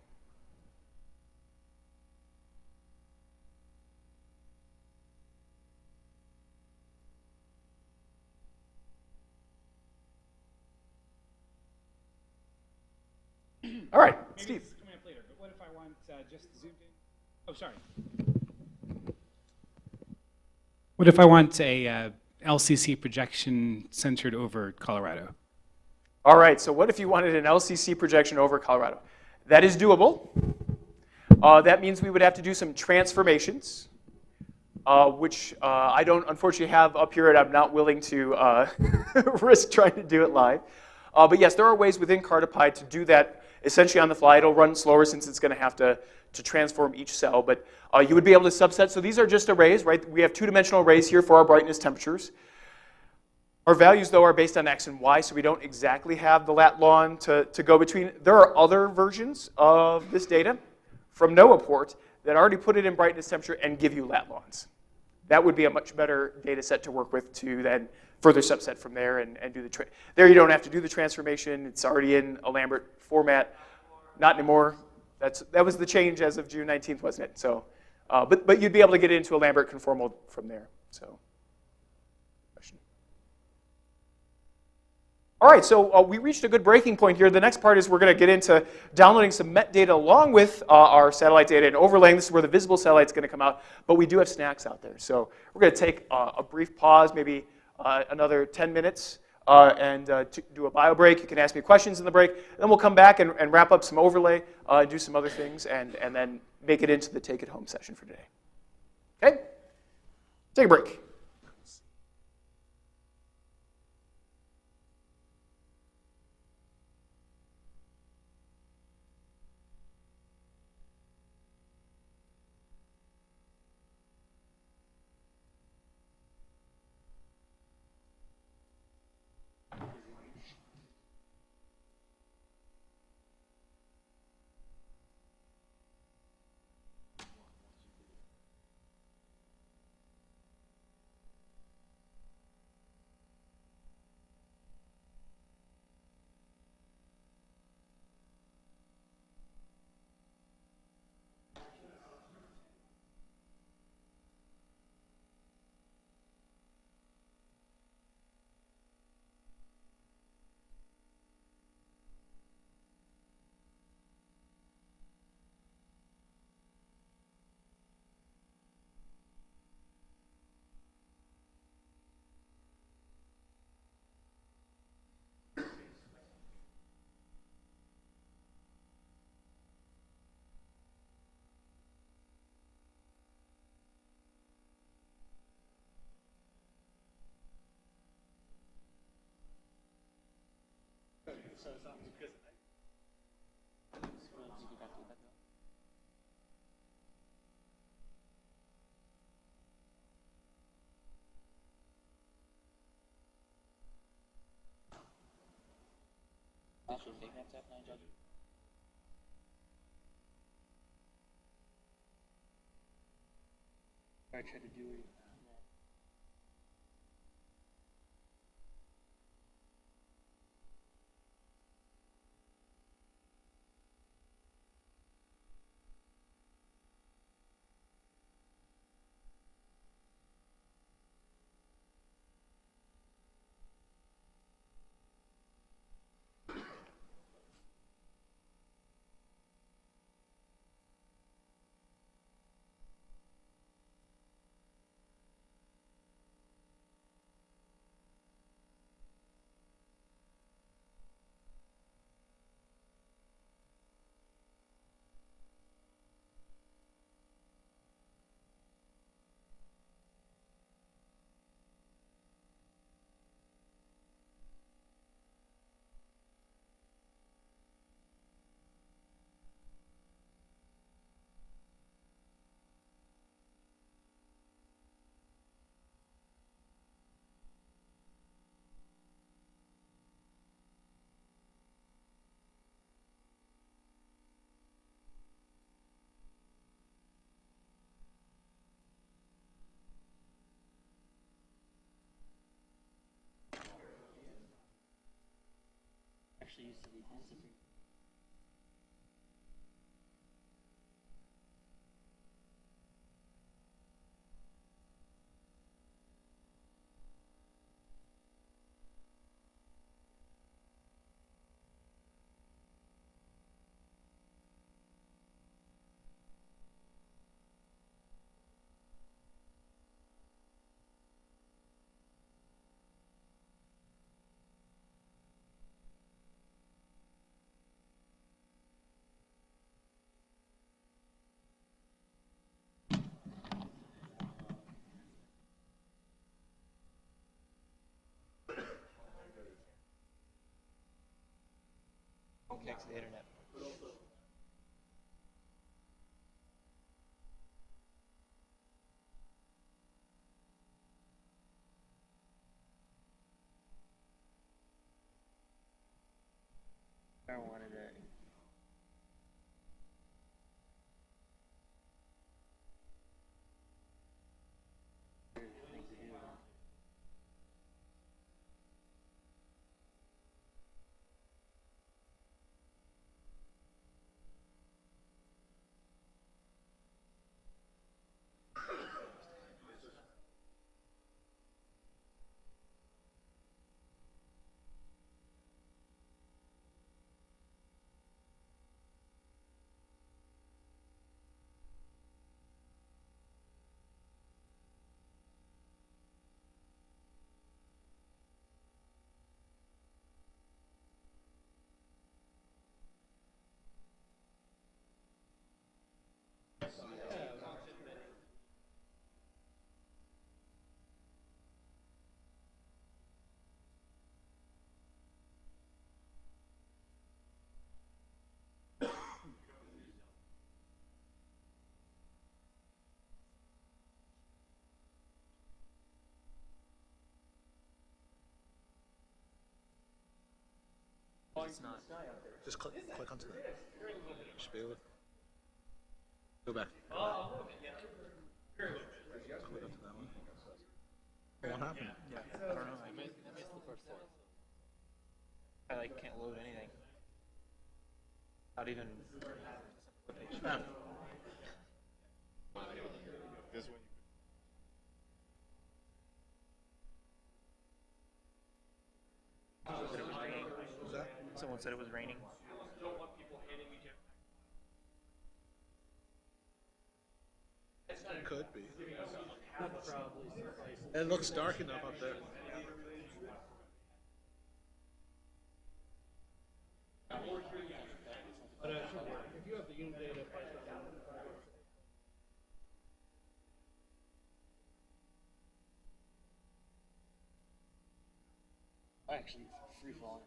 All right, Maybe Steve. this is coming up later, but what if I want just zoomed in? Oh, sorry. What if I want a LCC projection centered over Colorado? All right, so what if you wanted an LCC projection over Colorado? That is doable. That means we would have to do some transformations, which I don't unfortunately have up here, and I'm not willing to risk trying to do it live. But yes, there are ways within CartoPy to do that essentially on the fly. It'll run slower since it's going to have to transform each cell, but you would be able to subset. So these are just arrays, right? We have two-dimensional arrays here for our brightness temperatures. Our values, though, are based on X and Y, so we don't exactly have the lat long to go between. There are other versions of this data from NOAA that already put it in brightness temperature and give you lat longs. That would be a much better data set to work with to then further subset from there and do the there you don't have to do the transformation. It's already in a Lambert format. Not anymore. That was the change as of June 19th, wasn't it? So, but you'd be able to get into a Lambert conformal from there. So. All right, so we reached a good breaking point here. The next part is we're going to get into downloading some MET data along with our satellite data and overlaying. This is where the visible satellite's going to come out, but we do have snacks out there. So we're going to take a brief pause, maybe another 10 minutes, and do a bio break. You can ask me questions in the break. Then we'll come back and wrap up some overlay, do some other things, and then make it into the take it home session for today. Okay? Take a break. I try to do it. Actually used to be super. Connect to the internet. I wanted it. It's not. Just click onto that. Just be able to go back. Click onto that one. What happened? Yeah, I don't know. I missed the first one. I like can't load anything. Not even. Ah. This one. Someone said it was raining. Was that? Someone said it was raining. Could be. It looks dark enough up there. But if you have the Unidata Python. I actually free falling.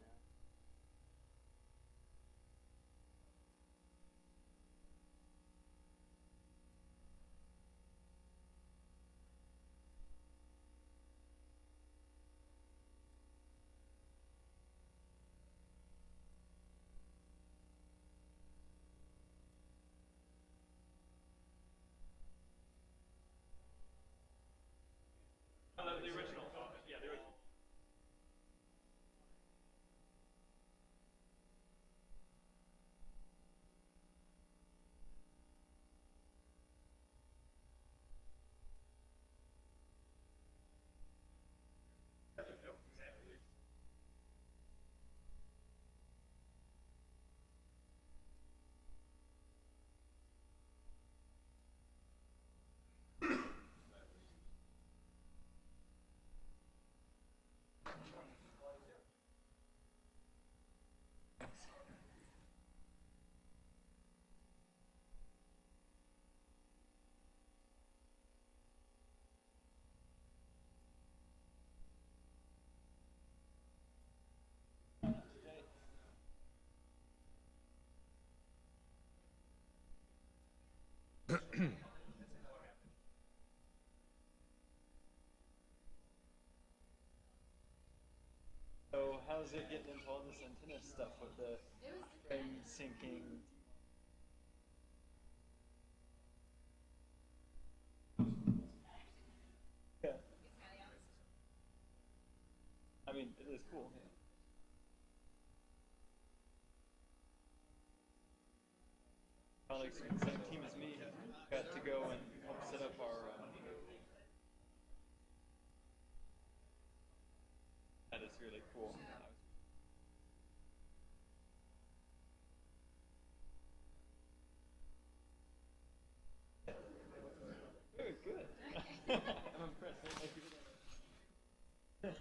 So how's it getting into all this antenna stuff with the frame syncing? Yeah. I mean, it is cool. Yeah. Alex, from the same team as me, got to go and help set up our. That is really cool. Very good. I'm impressed. Thank you for that.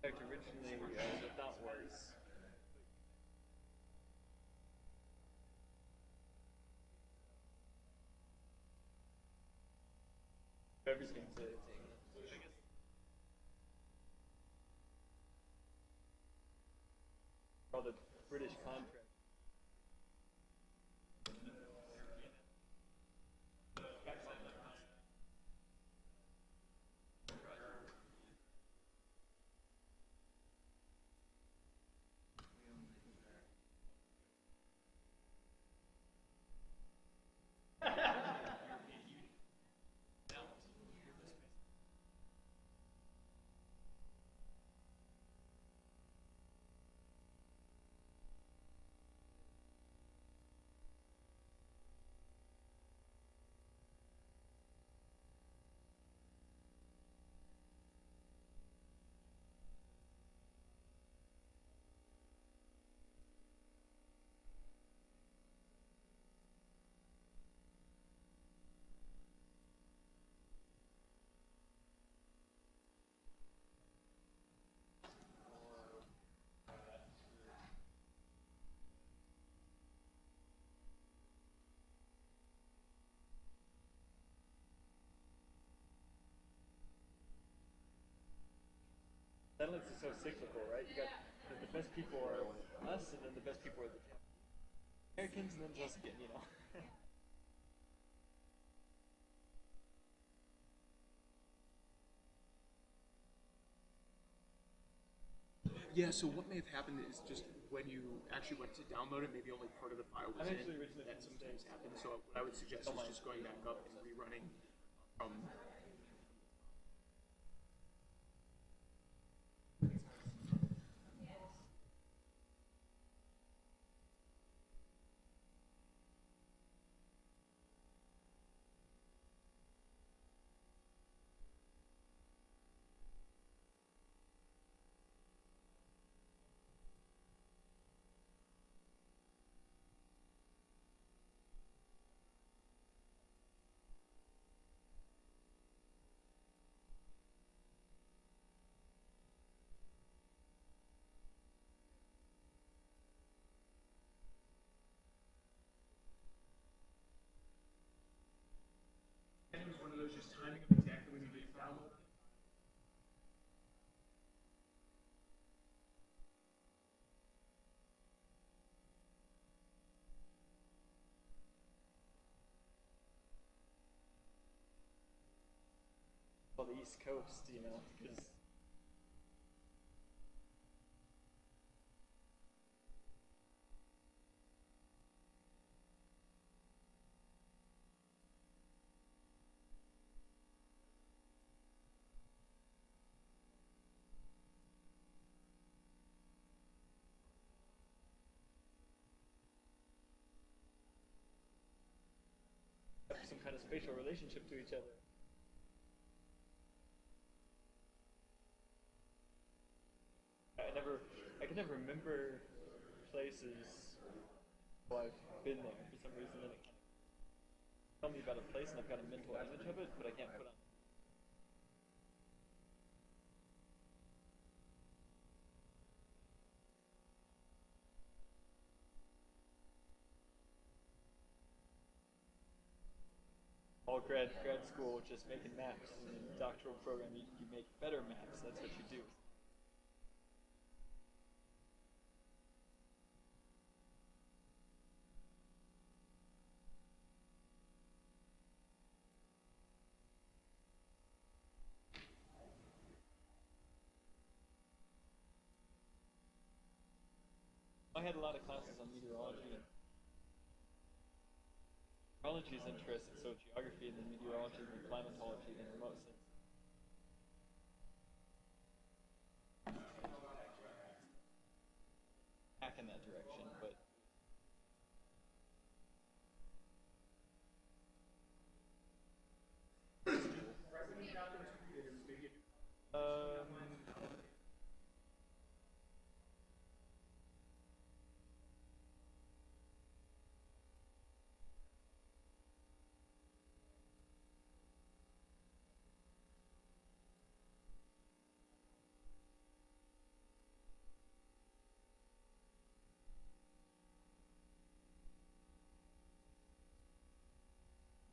In fact, originally, the thought was everything to all the British contract. Netherlands is so cyclical, right? You got the best people are us, and then the best people are the Americans, and then us again, you know. Yeah, so what may have happened is just when you actually went to download it, maybe only part of the file was I'm in. actually originally That from the sometimes States. happens. So what I would suggest is just going back up and rerunning from. And it was one of those just timing of exactly when you did download. On the East Coast, you know, because had a spatial relationship to each other. I can never remember places while I've been there for some reason. Then it kind of tell me about a place and I've got a mental image of it, but I can't put on. All grad school, just making maps, and in the doctoral program, you make better maps. That's what you do. I had a lot of classes on meteorology. Meteorology is interesting, so geography and then meteorology and then climatology and remote sensing. Back in that direction, but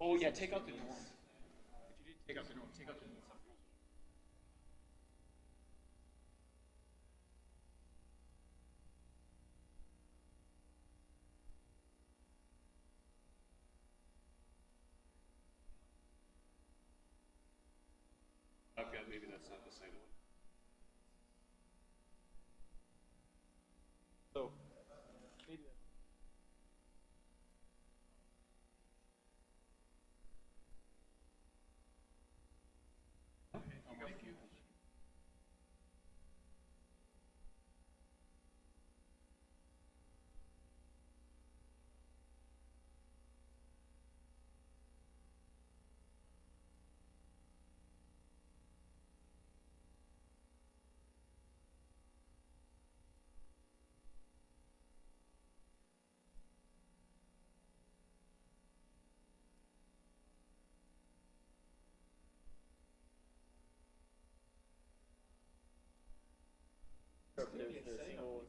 Oh yeah, take out the norm. If you did take out the norm, take out the norm. I've got, maybe that's not the same one. so maybe there's this whole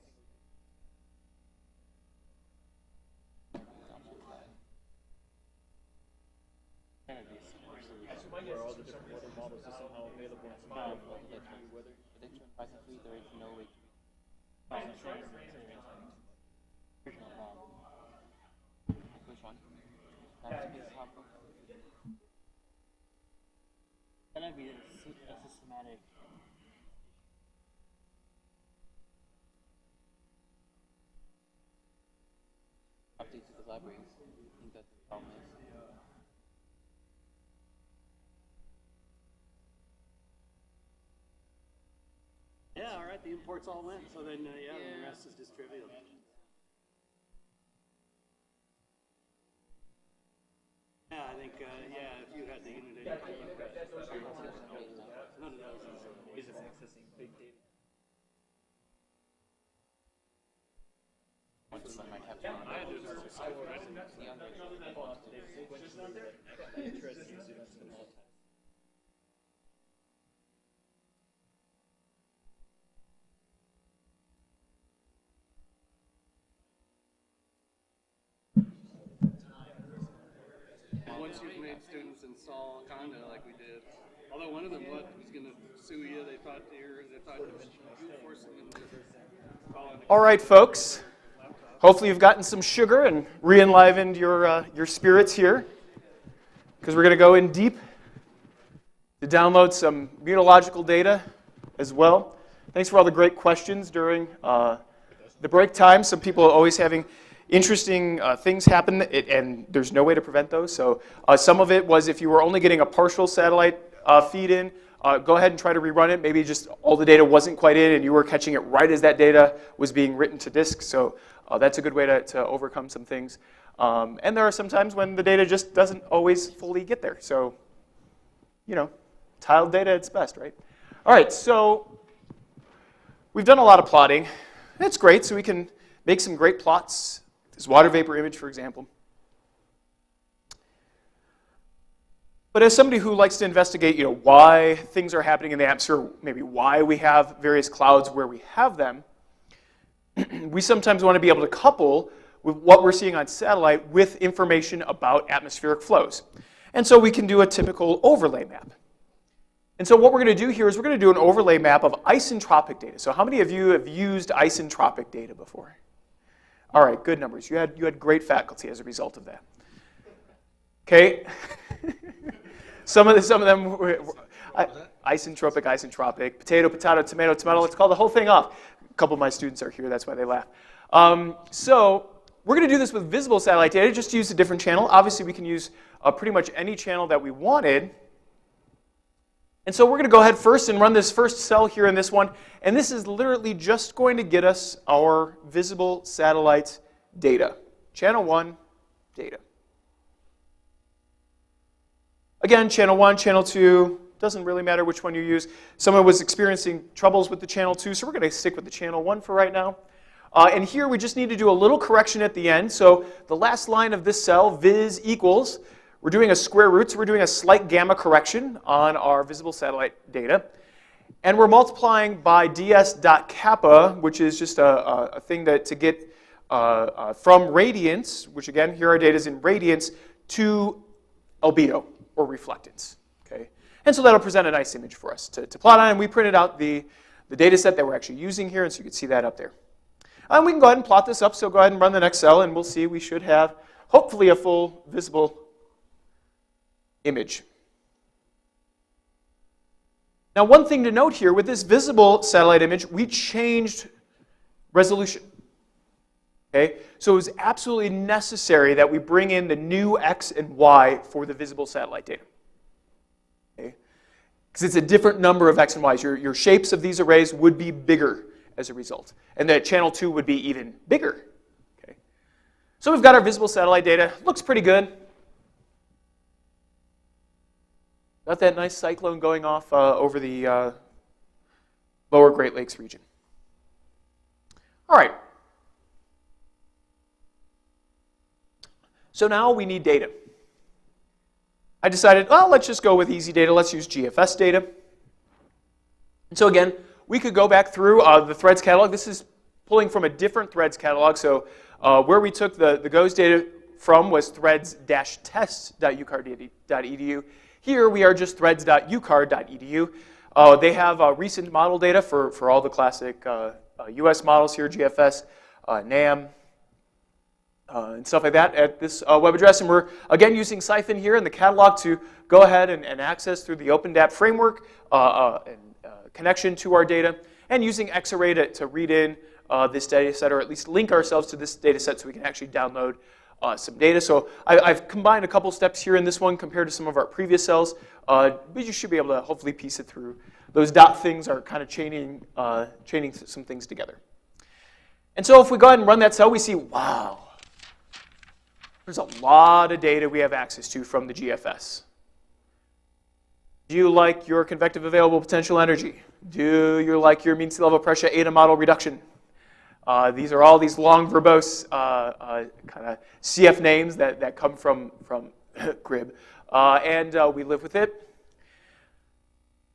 where all the different weather models are somehow available in some weather. Prediction practically there is no way to which one? That's the top. Then I'd be a systematic. Update to the libraries. I think that's the problem is. Yeah, all right, the imports all went, so then, then the rest is just trivial. Yeah, I think, if you had the Unidata, none of those Ways of accessing big data. Once I might have to. Interesting students in all time. Once you've made students install Conda like we did, although one of them was going to sue you, they thought you forced them into calling. All right, folks. Hopefully you've gotten some sugar and re-enlivened your spirits here, because we're going to go in deep to download some meteorological data as well. Thanks for all the great questions during the break time. Some people are always having interesting things happen, and there's no way to prevent those. So some of it was if you were only getting a partial satellite feed in, go ahead and try to rerun it. Maybe just all the data wasn't quite in, and you were catching it right as that data was being written to disk. So that's a good way to overcome some things. And there are some times when the data just doesn't always fully get there. So, you know, tiled data at its best, right? All right, so we've done a lot of plotting. It's great, so we can make some great plots. This water vapor image, for example. But as somebody who likes to investigate, you know, why things are happening in the atmosphere, maybe why we have various clouds where we have them, we sometimes want to be able to couple with what we're seeing on satellite with information about atmospheric flows. And so we can do a typical overlay map. And so what we're going to do here is we're going to do an overlay map of isentropic data. So how many of you have used isentropic data before? All right, good numbers. You had great faculty as a result of that. Okay. Some of them were isentropic, potato, tomato, tomato. Let's call the whole thing off. A couple of my students are here, that's why they laugh. So we're going to do this with visible satellite data, just to use a different channel. Obviously, we can use pretty much any channel that we wanted. And so we're going to go ahead first and run this first cell here in this one. And this is literally just going to get us our visible satellite data. Channel 1, data. Again, channel 1, channel 2, doesn't really matter which one you use. Someone was experiencing troubles with the channel 2, so we're going to stick with the channel 1 for right now. And here we just need to do a little correction at the end. So the last line of this cell, vis equals, we're doing a square root, so we're doing a slight gamma correction on our visible satellite data. And we're multiplying by ds.kappa, which is just a thing to get from radiance, which again, here our data is in radiance, to albedo, or reflectance. Okay? And so that'll present a nice image for us to plot on. And we printed out the data set that we're actually using here, and so you can see that up there. And we can go ahead and plot this up, so go ahead and run the next cell, and we'll see we should have, hopefully, a full visible image. Now, one thing to note here, with this visible satellite image, we changed resolution. Okay? So it was absolutely necessary that we bring in the new X and Y for the visible satellite data. Okay? Because it's a different number of X and Ys. Your shapes of these arrays would be bigger as a result. And that channel 2 would be even bigger. Okay? So we've got our visible satellite data. Looks pretty good. Got that nice cyclone going off over the lower Great Lakes region. All right. So now we need data. I decided, well, let's just go with easy data. Let's use GFS data. And so again, we could go back through the threads catalog. This is pulling from a different threads catalog. So where we took the GOES data from was threads-test.ucard.edu. Here we are just threads.ucard.edu. They have recent model data for all the classic US models here, GFS, NAM, and stuff like that at this web address. And we're, again, using Siphon here in the catalog to go ahead and access through the OpenDAP framework and connection to our data, and using Xarray to read in this data set, or at least link ourselves to this data set so we can actually download some data. So I've combined a couple steps here in this one compared to some of our previous cells, but you should be able to hopefully piece it through. Those dot things are kind of chaining some things together. And so if we go ahead and run that cell, we see, wow, there's a lot of data we have access to from the GFS. Do you like your convective available potential energy? Do you like your mean sea level pressure eta model reduction? These are all these long verbose kind of CF names that come from GRIB. And we live with it.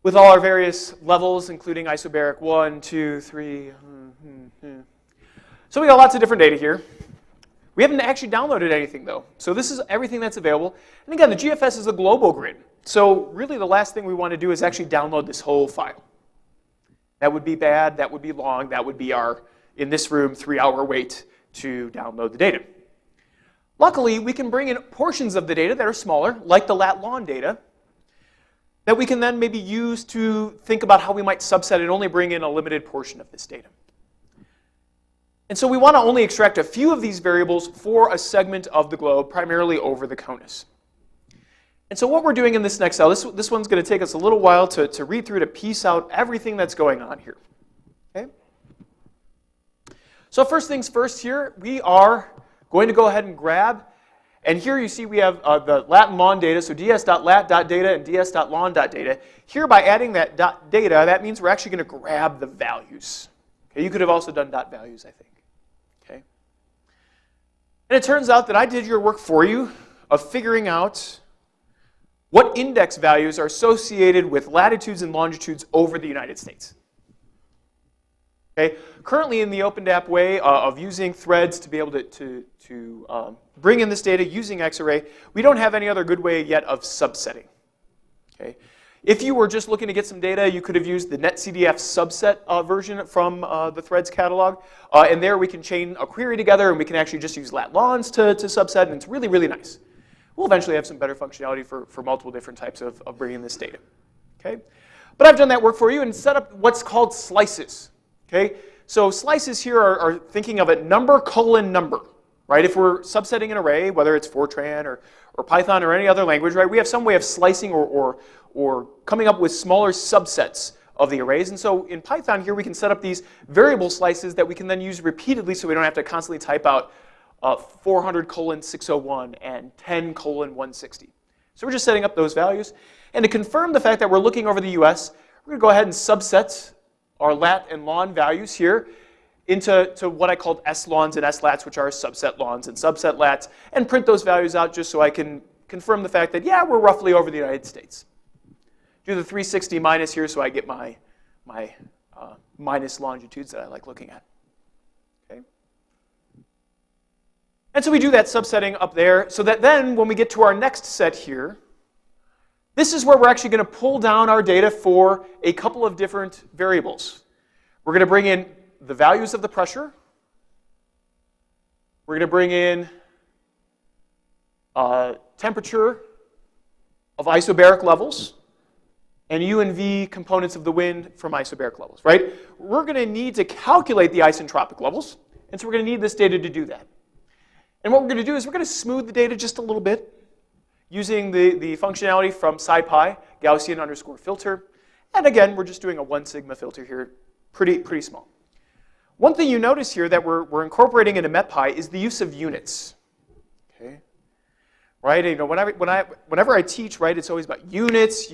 With all our various levels, including isobaric 1, 2, 3. So we got lots of different data here. We haven't actually downloaded anything, though. So this is everything that's available. And again, the GFS is a global grid. So really the last thing we want to do is actually download this whole file. That would be bad. That would be long. That would be our, in this room, 3-hour wait to download the data. Luckily, we can bring in portions of the data that are smaller, like the lat long data, that we can then maybe use to think about how we might subset and only bring in a limited portion of this data. And so we want to only extract a few of these variables for a segment of the globe, primarily over the CONUS. And so what we're doing in this next cell, this one's going to take us a little while to read through, to piece out everything that's going on here. Okay? So first things first here, we are going to go ahead and grab And here you see we have the lat and lon data, so ds.lat.data and ds.lon.data. Here, by adding that .data, that means we're actually going to grab the values. Okay, you could have also done .values, I think. Okay. And it turns out that I did your work for you of figuring out what index values are associated with latitudes and longitudes over the United States. Okay. Currently, in the OpenDAP way of using threads to be able to bring in this data using Xarray, we don't have any other good way yet of subsetting. Okay. If you were just looking to get some data, you could have used the NetCDF subset version from the Threads catalog. And there we can chain a query together, and we can actually just use lat-lons to subset, and it's really, really nice. We'll eventually have some better functionality for multiple different types of bringing this data. Okay? But I've done that work for you and set up what's called slices. Okay? So slices here are thinking of it number colon number. Right? If we're subsetting an array, whether it's Fortran or Python or any other language, right, we have some way of slicing or coming up with smaller subsets of the arrays. And so in Python here, we can set up these variable slices that we can then use repeatedly so we don't have to constantly type out 400:601 and 10:160. So we're just setting up those values. And to confirm the fact that we're looking over the US, we're going to go ahead and subset our lat and lon values here into what I called S-lons and S-lats, which are subset lons and subset lats, and print those values out just so I can confirm the fact that, yeah, we're roughly over the United States. Do the 360 minus here so I get my minus longitudes that I like looking at. Okay. And so we do that subsetting up there so that then when we get to our next set here, this is where we're actually going to pull down our data for a couple of different variables. We're going to bring in the values of the pressure. We're going to bring in temperature of isobaric levels and U and V components of the wind from isobaric levels, right? We're going to need to calculate the isentropic levels, and so we're going to need this data to do that. And what we're going to do is we're going to smooth the data just a little bit using the functionality from SciPy, Gaussian underscore filter. And again, we're just doing a 1 sigma filter here, pretty small. One thing you notice here that we're incorporating into MetPy is the use of units. Okay, right? You know, whenever I teach, right, it's always about units,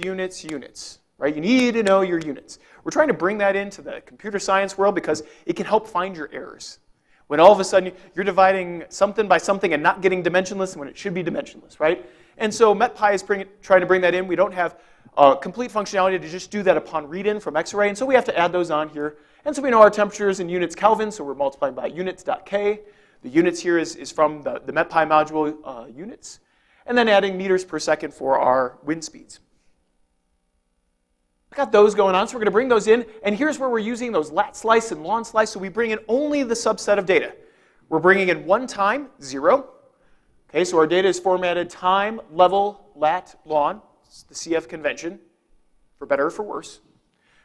right? You need to know your units. We're trying to bring that into the computer science world because it can help find your errors. When all of a sudden you're dividing something by something and not getting dimensionless when it should be dimensionless, right? And so MetPy is trying to bring that in. We don't have complete functionality to just do that upon read-in from Xarray, and so we have to add those on here. And so we know our temperatures in units Kelvin, so we're multiplying by units.k. The units here is from the MetPy module units. And then adding meters per second for our wind speeds. I've got those going on, so we're going to bring those in. And here's where we're using those lat slice and lon slice, so we bring in only the subset of data. We're bringing in one time, 0. Okay, so our data is formatted time, level, lat, lon. It's the CF convention, for better or for worse.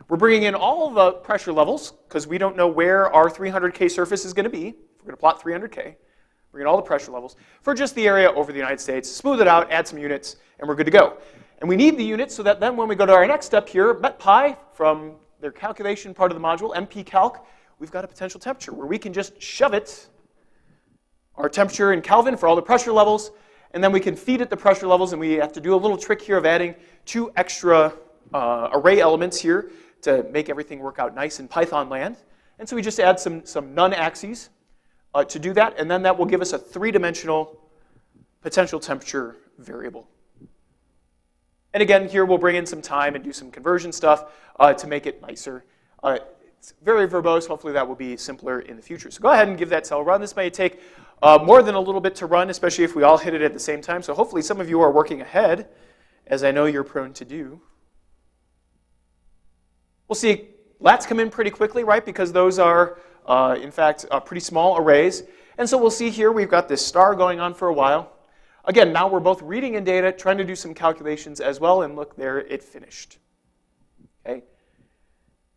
We're bringing in all the pressure levels, because we don't know where our 300K surface is going to be. We're going to plot 300K. Bring in all the pressure levels for just the area over the United States, smooth it out, add some units, and we're good to go. And we need the units so that then when we go to our next step here, MetPy, from their calculation part of the module, mpcalc, we've got a potential temperature where we can just shove it, our temperature in Kelvin for all the pressure levels, and then we can feed it the pressure levels, and we have to do a little trick here of adding 2 extra array elements here to make everything work out nice in Python land. And so we just add some none axes to do that, and then that will give us a 3-dimensional potential temperature variable. And again, here we'll bring in some time and do some conversion stuff to make it nicer. It's very verbose. Hopefully that will be simpler in the future. So go ahead and give that cell a run. This may take more than a little bit to run, especially if we all hit it at the same time. So hopefully some of you are working ahead, as I know you're prone to do. We'll see lats come in pretty quickly, right? Because those are, in fact, pretty small arrays. And so we'll see here we've got this star going on for a while. Again, now we're both reading in data, trying to do some calculations as well, and look there, it finished. Okay?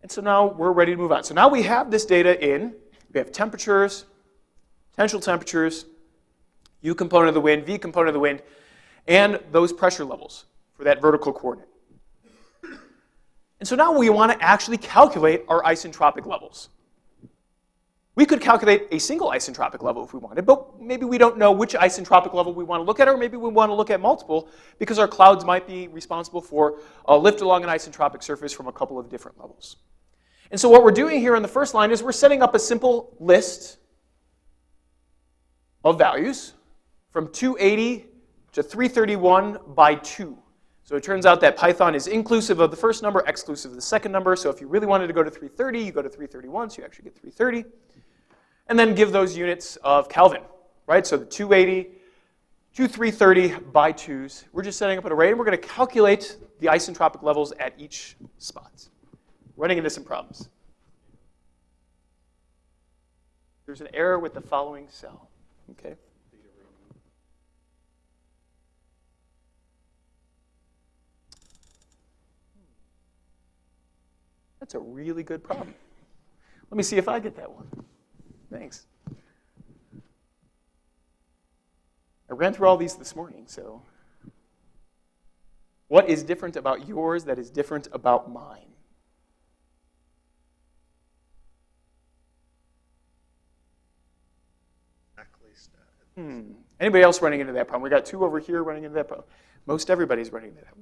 And so now we're ready to move on. So now we have this data in. We have temperatures, potential temperatures, U component of the wind, V component of the wind, and those pressure levels for that vertical coordinate. And so now we want to actually calculate our isentropic levels. We could calculate a single isentropic level if we wanted, but maybe we don't know which isentropic level we want to look at, or maybe we want to look at multiple because our clouds might be responsible for a lift along an isentropic surface from a couple of different levels. And so what we're doing here on the first line is we're setting up a simple list of values from 280 to 331 by 2. So it turns out that Python is inclusive of the first number, exclusive of the second number. So if you really wanted to go to 330, you go to 331, so you actually get 330. And then give those units of Kelvin, right? So the 280 to 330 by 2s. We're just setting up an array, and we're going to calculate the isentropic levels at each spot. Running into some problems. There's an error with the following cell. Okay. That's a really good problem. Let me see if I get that one. Thanks. I ran through all these this morning, so. What is different about yours that is different about mine? Anybody else running into that problem? We got 2 over here running into that problem. Most everybody's running into that.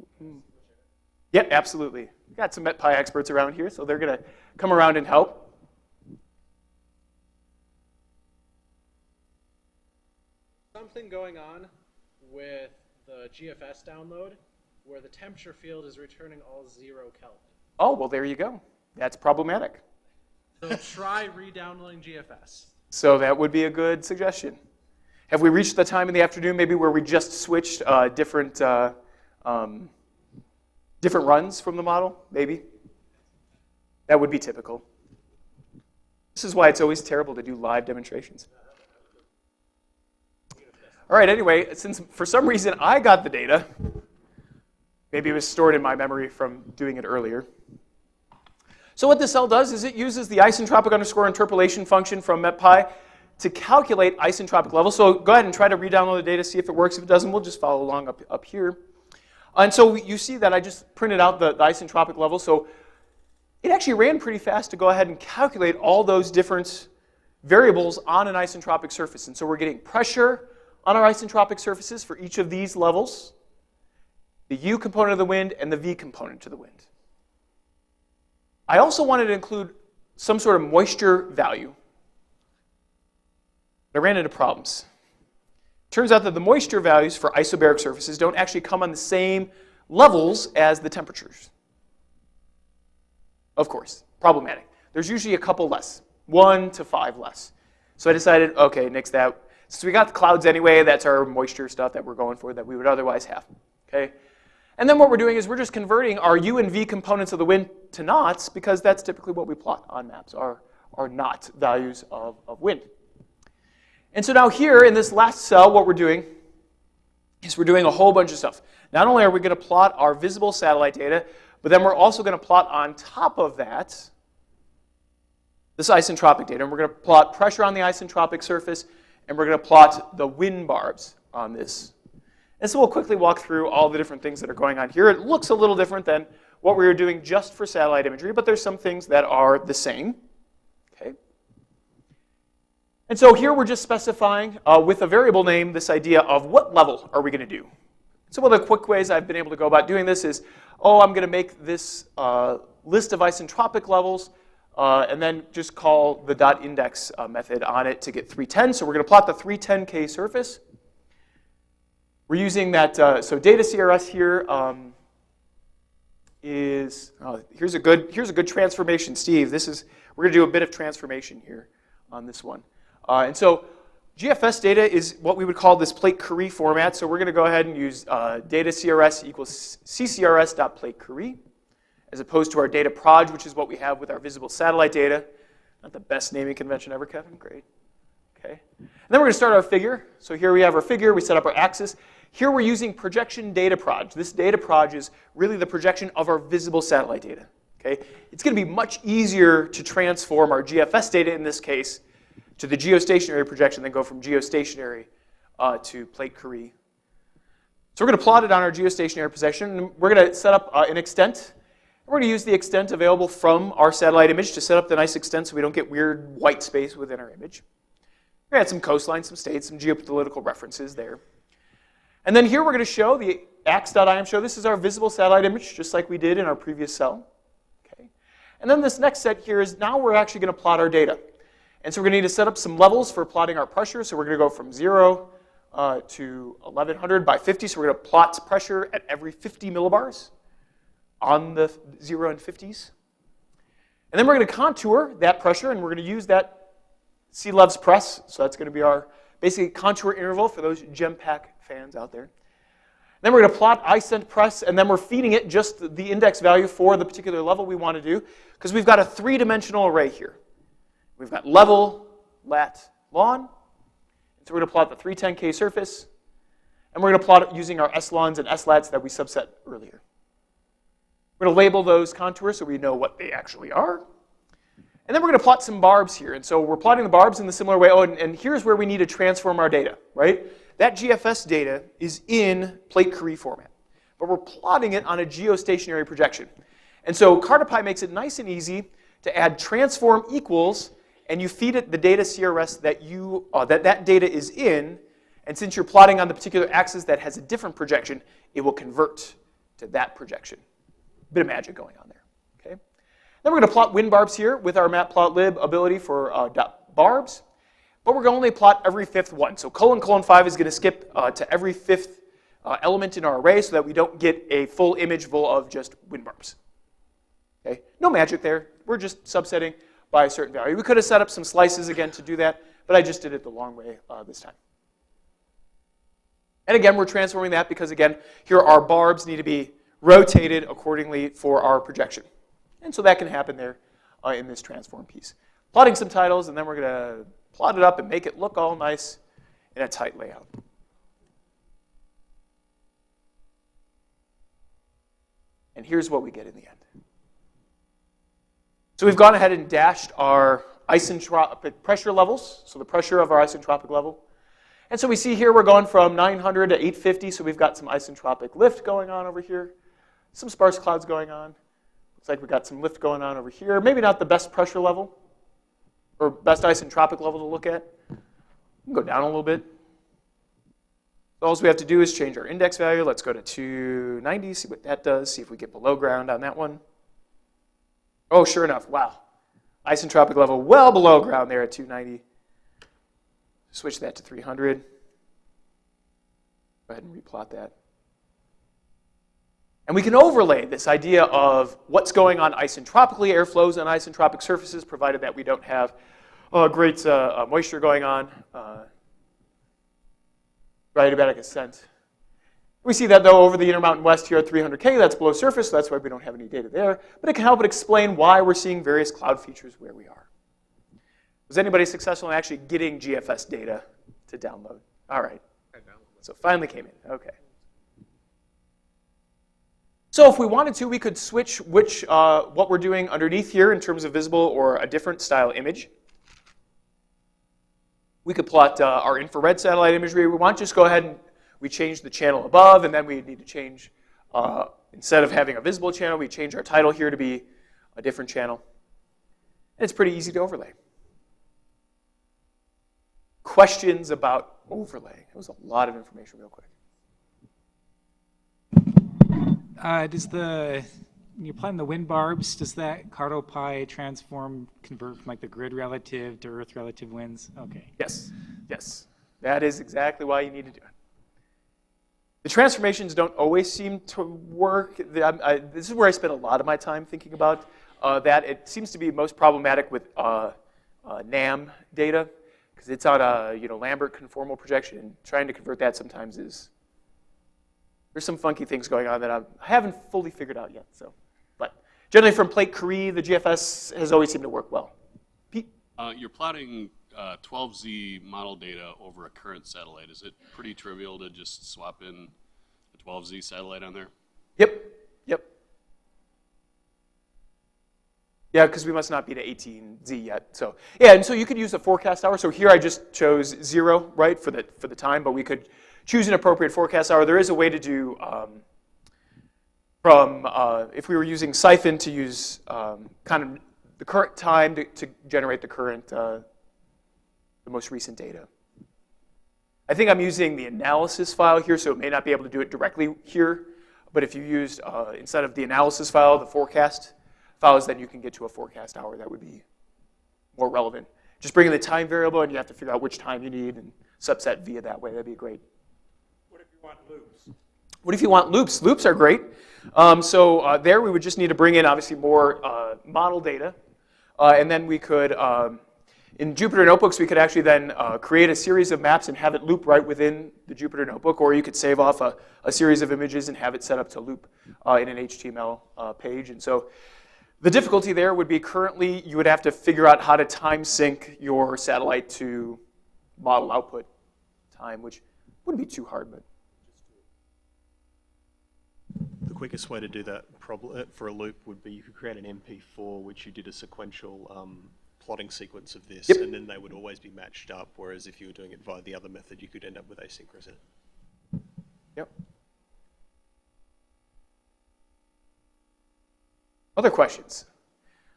Yeah, absolutely. We got some MetPy experts around here, so they're going to come around and help. Something going on with the GFS download where the temperature field is returning all 0 Kelvin. Oh, well, there you go. That's problematic. So try re-downloading GFS. So that would be a good suggestion. Have we reached the time in the afternoon maybe where we just switched different runs from the model? Maybe. That would be typical. This is why it's always terrible to do live demonstrations. All right, anyway, since for some reason I got the data, maybe it was stored in my memory from doing it earlier. So what this cell does is it uses the isentropic underscore interpolation function from MetPy to calculate isentropic levels. So go ahead and try to re-download the data, see if it works. If it doesn't, we'll just follow along up here. And so you see that I just printed out the isentropic level. So it actually ran pretty fast to go ahead and calculate all those different variables on an isentropic surface. And so we're getting pressure on our isentropic surfaces for each of these levels, the U component of the wind and the V component to the wind. I also wanted to include some sort of moisture value. But I ran into problems. Turns out that the moisture values for isobaric surfaces don't actually come on the same levels as the temperatures. Of course, problematic. There's usually a couple less, 1 to 5 less. So I decided, okay, nix that. Since we got the clouds anyway, that's our moisture stuff that we're going for that we would otherwise have. Okay? And then what we're doing is we're just converting our U and V components of the wind to knots because that's typically what we plot on maps, our knot values of wind. And so now here in this last cell, what we're doing is we're doing a whole bunch of stuff. Not only are we going to plot our visible satellite data, but then we're also going to plot on top of that this isentropic data. And we're going to plot pressure on the isentropic surface, and we're going to plot the wind barbs on this. And so we'll quickly walk through all the different things that are going on here. It looks a little different than what we were doing just for satellite imagery, but there's some things that are the same. Okay. And so here we're just specifying with a variable name this idea of what level are we going to do. So one of the quick ways I've been able to go about doing this is, I'm going to make this list of isentropic levels and then just call the .index method on it to get 310. So we're going to plot the 310K surface. We're using that, so data CRS here is, here's a good transformation, Steve. We're going to do a bit of transformation here on this one. And so GFS data is what we would call this plate Curie format. So we're going to go ahead and use data CRS equals ccrs.plate Curie, as opposed to our data proj, which is what we have with our visible satellite data. Not the best naming convention ever, Kevin. Great. Okay. And then we're going to start our figure. So here we have our figure. We set up our axis. Here we're using projection data proj. This data proj is really the projection of our visible satellite data. Okay? It's going to be much easier to transform our GFS data in this case to the geostationary projection than go from geostationary to plate Curie. So we're going to plot it on our geostationary projection. And we're going to set up an extent. We're going to use the extent available from our satellite image to set up the nice extent so we don't get weird white space within our image. We're going to add some coastlines, some states, some geopolitical references there. And then here we're going to show the ax.im show. This is our visible satellite image, just like we did in our previous cell. Okay. And then this next set here is now we're actually going to plot our data. And so we're going to need to set up some levels for plotting our pressure. So we're going to go from 0 to 1100 by 50. So we're going to plot pressure at every 50 millibars on the 0 and 50s. And then we're going to contour that pressure, and we're going to use that C-Levs press. So that's going to be our basically contour interval for those GEMPAC fans out there. Then we're going to plot I-cent press, and then we're feeding it just the index value for the particular level we want to do, because we've got a three-dimensional array here. We've got level, lat, lon. So we're going to plot the 310K surface, and we're going to plot it using our S-lons and S-lats that we subset earlier. We're going to label those contours so we know what they actually are. And then we're going to plot some barbs here. And so we're plotting the barbs in the similar way. Oh, and here's where we need to transform our data, right? That GFS data is in plate Curie format, but we're plotting it on a geostationary projection. And so CartoPy makes it nice and easy to add transform equals, and you feed it the data CRS that that data is in, and since you're plotting on the particular axis that has a different projection, it will convert to that projection. Bit of magic going on there. Okay. Then we're going to plot wind barbs here with our matplotlib ability for .barbs, but we're going to only plot every fifth one. So : 5 is going to skip to every fifth element in our array so that we don't get a full image full of just wind barbs. Okay. No magic there. We're just subsetting by a certain value. We could have set up some slices again to do that, but I just did it the long way this time. And again, we're transforming that because, again, here our barbs need to be rotated accordingly for our projection. And so that can happen there in this transform piece. Plotting some titles, and then we're going to plot it up and make it look all nice in a tight layout. And here's what we get in the end. So we've gone ahead and dashed our isentropic pressure levels, so the pressure of our isentropic level. And so we see here we're going from 900 to 850, so we've got some isentropic lift going on over here, some sparse clouds going on. Looks like we've got some lift going on over here. Maybe not the best pressure level or best isentropic level to look at. We can go down a little bit. So all we have to do is change our index value. Let's go to 290, see what that does, see if we get below ground on that one. Oh, sure enough, wow. Isentropic level well below ground there at 290. Switch that to 300. Go ahead and replot that. And we can overlay this idea of what's going on isentropically, airflows on isentropic surfaces, provided that we don't have great moisture going on, adiabatic ascent. We see that, though, over the Intermountain West here at 300K, that's below surface, so that's why we don't have any data there. But it can help it explain why we're seeing various cloud features where we are. Was anybody successful in actually getting GFS data to download? All right. So finally came in. Okay. So if we wanted to, we could switch what we're doing underneath here in terms of visible or a different style image. We could plot our infrared satellite imagery. We want to just go ahead and we change the channel above, and then we need to change, instead of having a visible channel, we change our title here to be a different channel. And it's pretty easy to overlay. Questions about overlay? That was a lot of information real quick. When you're plotting the wind barbs, does that CartoPy transform convert from like the grid relative to Earth relative winds? Okay. Yes, yes. That is exactly why you need to do it. The transformations don't always seem to work. This is where I spend a lot of my time thinking about that. It seems to be most problematic with NAM data because it's on a Lambert conformal projection, and trying to convert that sometimes there's some funky things going on that I haven't fully figured out yet. But generally from plate Curie, the GFS has always seemed to work well. Pete? You're plotting 12Z model data over a current satellite. Is it pretty trivial to just swap in a 12Z satellite on there? Yep. Yeah, because we must not be to 18Z yet. So yeah, and so you could use a forecast hour. So here I just chose 0, right, for the time, but we could choose an appropriate forecast hour. There is a way to do from, if we were using Siphon to use kind of the current time to generate the current, the most recent data. I think I'm using the analysis file here, so it may not be able to do it directly here. But if you used, instead of the analysis file, the forecast files, then you can get to a forecast hour that would be more relevant. Just bring in the time variable, and you have to figure out which time you need and subset via that way. That'd be great. What if you want loops? What if you want loops? Loops are great. There we would just need to bring in, obviously, more model data. And then we could, in Jupyter Notebooks, we could actually then create a series of maps and have it loop right within the Jupyter Notebook, or you could save off a series of images and have it set up to loop in an HTML page. And so the difficulty there would be currently you would have to figure out how to time sync your satellite to model output time, which wouldn't be too hard, but the quickest way to do that for a loop would be you could create an MP4 which you did a sequential plotting sequence of this, Yep. and then they would always be matched up, whereas if you were doing it via the other method, you could end up with asynchronous. Yep. Other questions?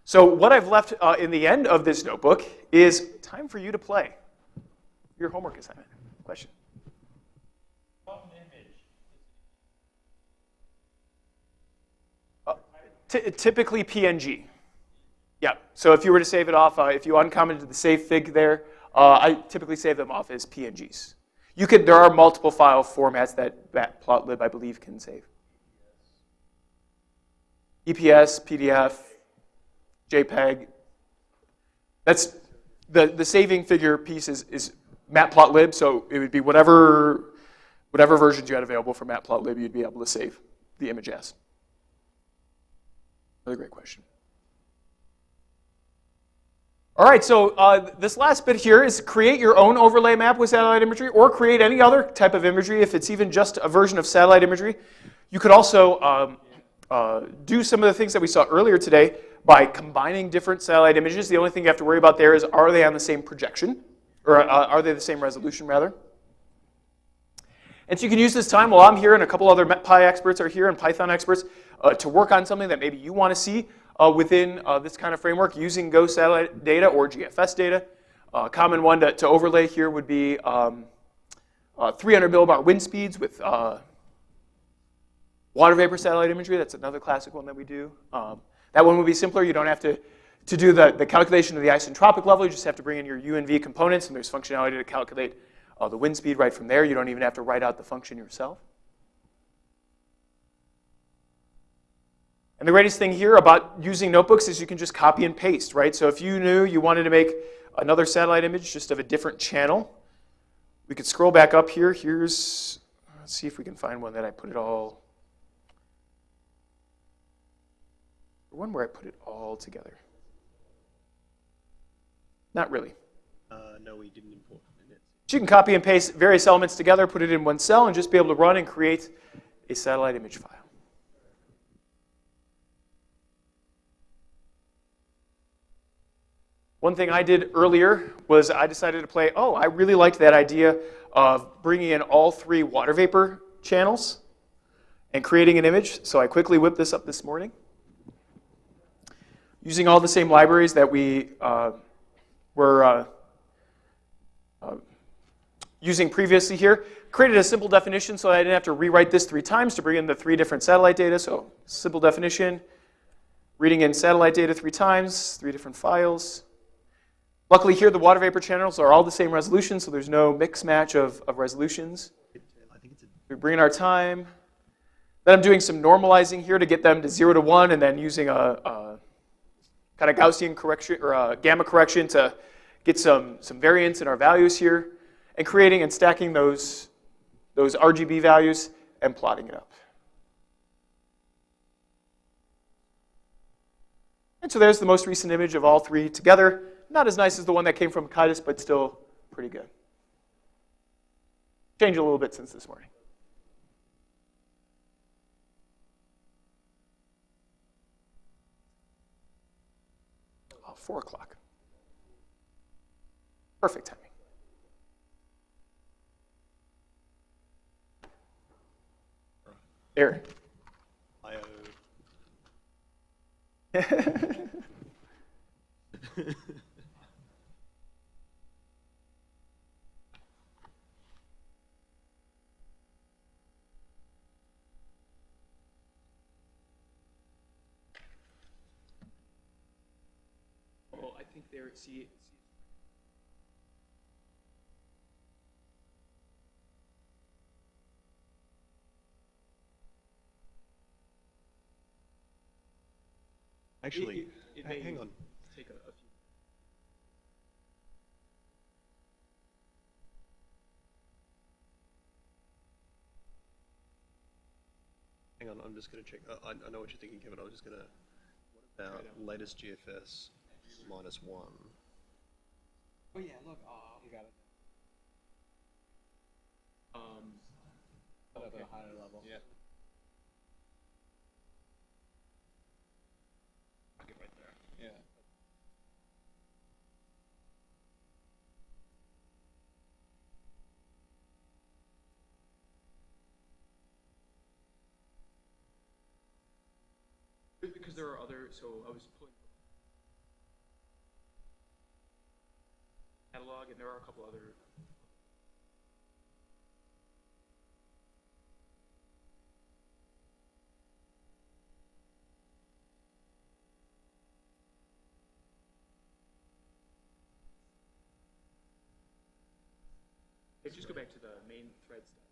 So what I've left in the end of this notebook is time for you to play your homework assignment. Question? Typically PNG. Yeah, so if you were to save it off, if you uncommented the save fig there, I typically save them off as PNGs. There are multiple file formats that Matplotlib, I believe, can save. EPS, PDF, JPEG. That's the saving figure piece is Matplotlib, so it would be whatever versions you had available for Matplotlib, you'd be able to save the image as. Another great question. All right, so this last bit here is create your own overlay map with satellite imagery, or create any other type of imagery if it's even just a version of satellite imagery. You could also do some of the things that we saw earlier today by combining different satellite images. The only thing you have to worry about there is, are they on the same projection? Or are they the same resolution, rather? And so you can use this time while I'm here and a couple other MetPy experts are here and Python experts to work on something that maybe you want to see within this kind of framework using GOES satellite data or GFS data. A common one to overlay here would be 300 millibar wind speeds with water vapor satellite imagery. That's another classic one that we do. That one would be simpler. You don't have to do the calculation of the isentropic level. You just have to bring in your UNV components, and there's functionality to calculate the wind speed right from there. You don't even have to write out the function yourself. And the greatest thing here about using notebooks is you can just copy and paste, right? So if you knew you wanted to make another satellite image just of a different channel, we could scroll back up here. Let's see if we can find one that I put it all, one where I put it all together. Not really. No, we didn't import it. So you can copy and paste various elements together, put it in one cell, and just be able to run and create a satellite image file. One thing I did earlier was I decided to play, I really liked that idea of bringing in all three water vapor channels and creating an image. So I quickly whipped this up this morning. Using all the same libraries that we were using previously here, created a simple definition so I didn't have to rewrite this 3 times to bring in the 3 different satellite data. So simple definition, reading in satellite data 3 times, 3 different files. Luckily here, the water vapor channels are all the same resolution, so there's no mix match of resolutions. We bring in our time. Then I'm doing some normalizing here to get them to 0 to 1, and then using a kind of Gaussian correction or a gamma correction to get some variance in our values here, and creating and stacking those RGB values and plotting it up. And so there's the most recent image of all 3 together. Not as nice as the one that came from Kitus, but still pretty good. Changed a little bit since this morning. 4 o'clock. Perfect timing. Aaron. IO Well, I think they're, see, Actually, it may hang on. take a few. Hang on, I'm just going to check. I know what you're thinking, Kevin. I was just going to. What about latest GFS -1? Oh yeah, look. Oh, you got it. Up at a higher level. Yeah. Right there. Yeah. Because there are other, so I was pulling catalog, and there are a couple other. Hey, just go back to the main thread stuff.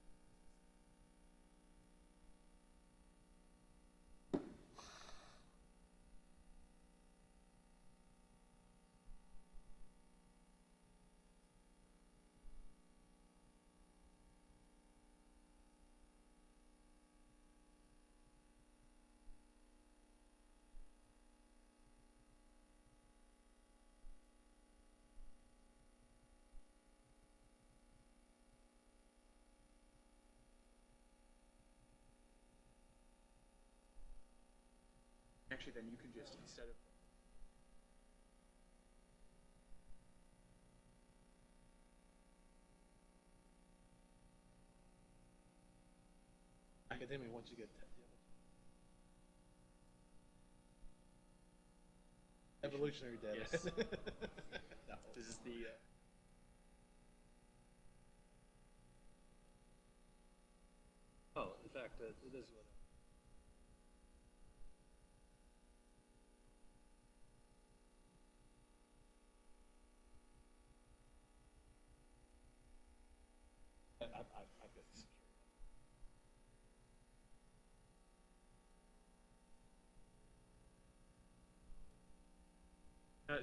Actually, then you can just, instead of. Academia, once you get evolutionary data. Yes. This is the. Oh, in fact, it is what. I've got this.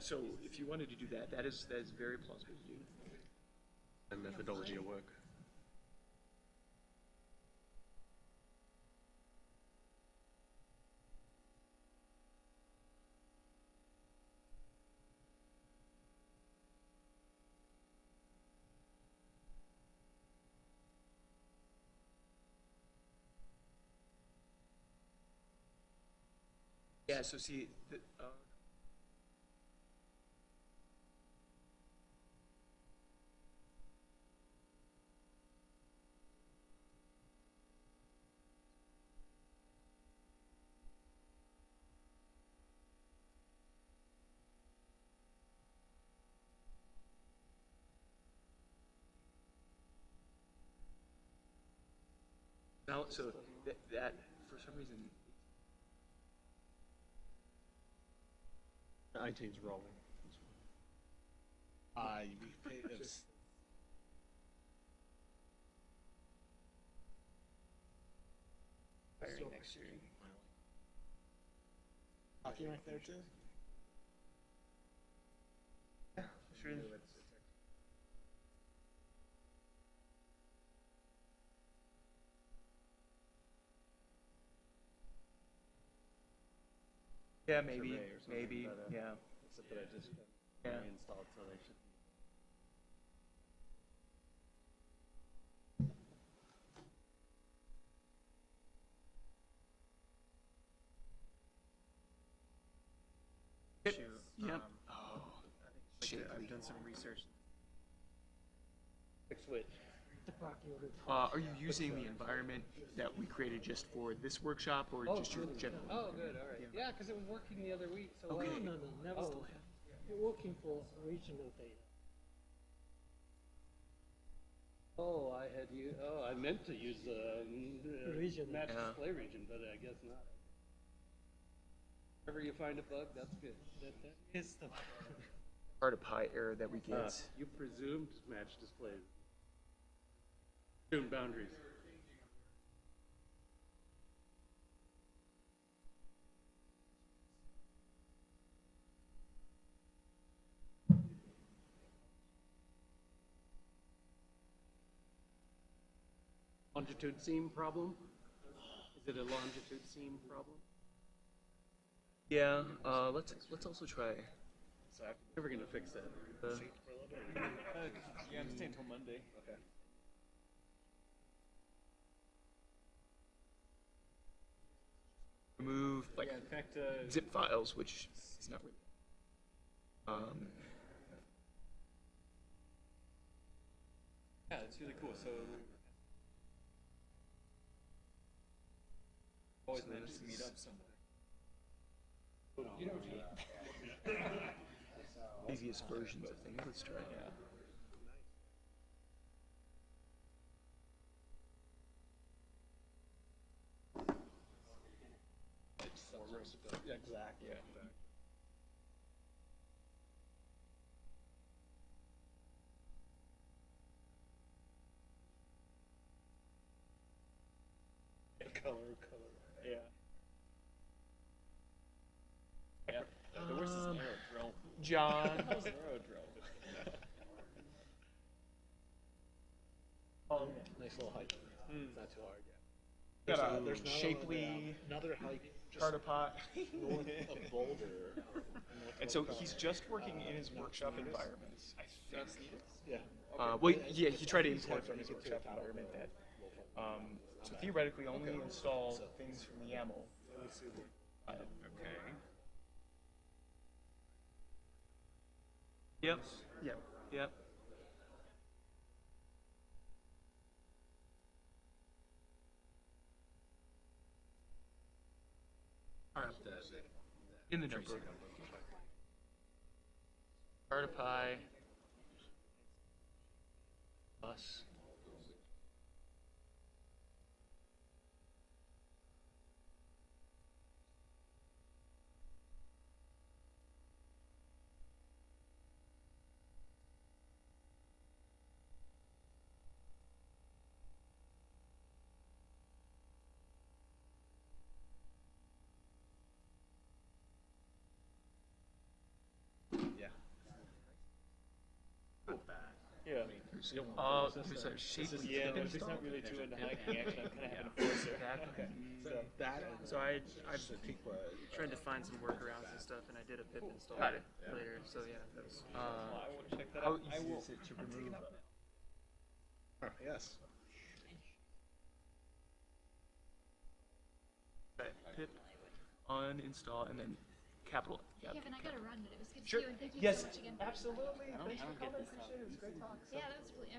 So if you wanted to do that, that is very plausible to do. And methodology at work. Yeah. So see, now, so that for some reason. 18's rolling. It's Firing next year. hockey right there too. Yeah, sure. Yeah, maybe, maybe, yeah. Except that I just Yeah. reinstalled, so they should. Yep. Oh, Shakily. I've done some research. Quick switch. Are you using the environment that we created just for this workshop, or just your general? Oh, good, all right. Yeah, because it was working the other week, so. Okay. No, never. You're working for regional data. Oh, I meant to use Region. match Yeah. display region, but I guess not. Wherever you find a bug, that's good. That is the. Part of pi error that we get. You presumed match displays. Presumed boundaries. Longitude seam problem? Is it a longitude seam problem? Yeah. Let's also try. So I'm never gonna fix that. You have to stay until Monday. Okay. Remove like Yeah, in fact, zip files, which is not really. yeah, it's really cool. So always managed to meet up somewhere. You know, Easiest versions of things. Let's try. yeah. Exactly. Yeah. Color. Yeah. Yeah. The worst is aerodrome. John. How's aerodrome? Nice little hike. Mm. Not too hard yet. Got There's a not shapely another hike just Carter pot. north of Boulder. And so he's just working in his workshop environment. I think. Yeah. Well, yeah, he tried to import from his workshop environment that. So theoretically, only install things from the YAML. Okay. Yep. Yep. Yep. In the notebook. Artipi plus Yeah. there's a shapely Yeah, tip but if he's install. not really too into hiking, actually, I'm kind of having a forcer. Okay. So I've tried to find some workarounds and stuff, and I did a pip install Got it. later. So yeah, that was. I will check that How out. I easy will. is it to remove? Yes. Pip uninstall and then capital. Yep. Kevin, I gotta run, but it was good to Sure. see you, and thank you Yes. so much again. Absolutely. I don't Thanks for get coming. this Appreciate it. It was great talk. So. Yeah, that was really.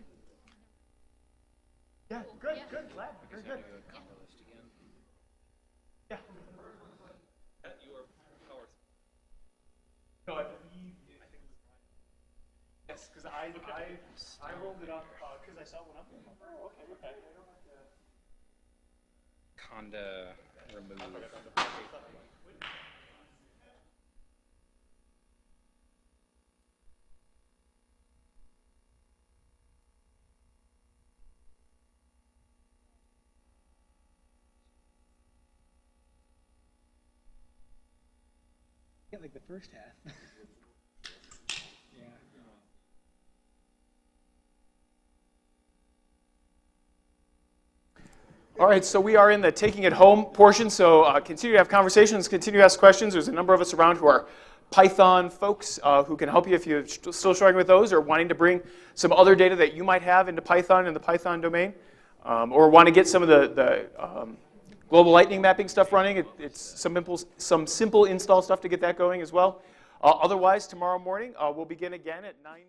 Yeah. Cool. Good. Yeah. Good. Glad. Very good. Yeah. Your power. No, I believe. Yes, because I rolled it up because I saw one up. Oh, okay. Conda remove. Yeah, like the first half. Yeah. All right, so we are in the taking it home portion. So continue to have conversations, continue to ask questions. There's a number of us around who are Python folks who can help you if you're still struggling with those or wanting to bring some other data that you might have into Python in the Python domain, or want to get some of the global lightning mapping stuff running. It's some simple install stuff to get that going as well. Otherwise, tomorrow morning, we'll begin again at 9.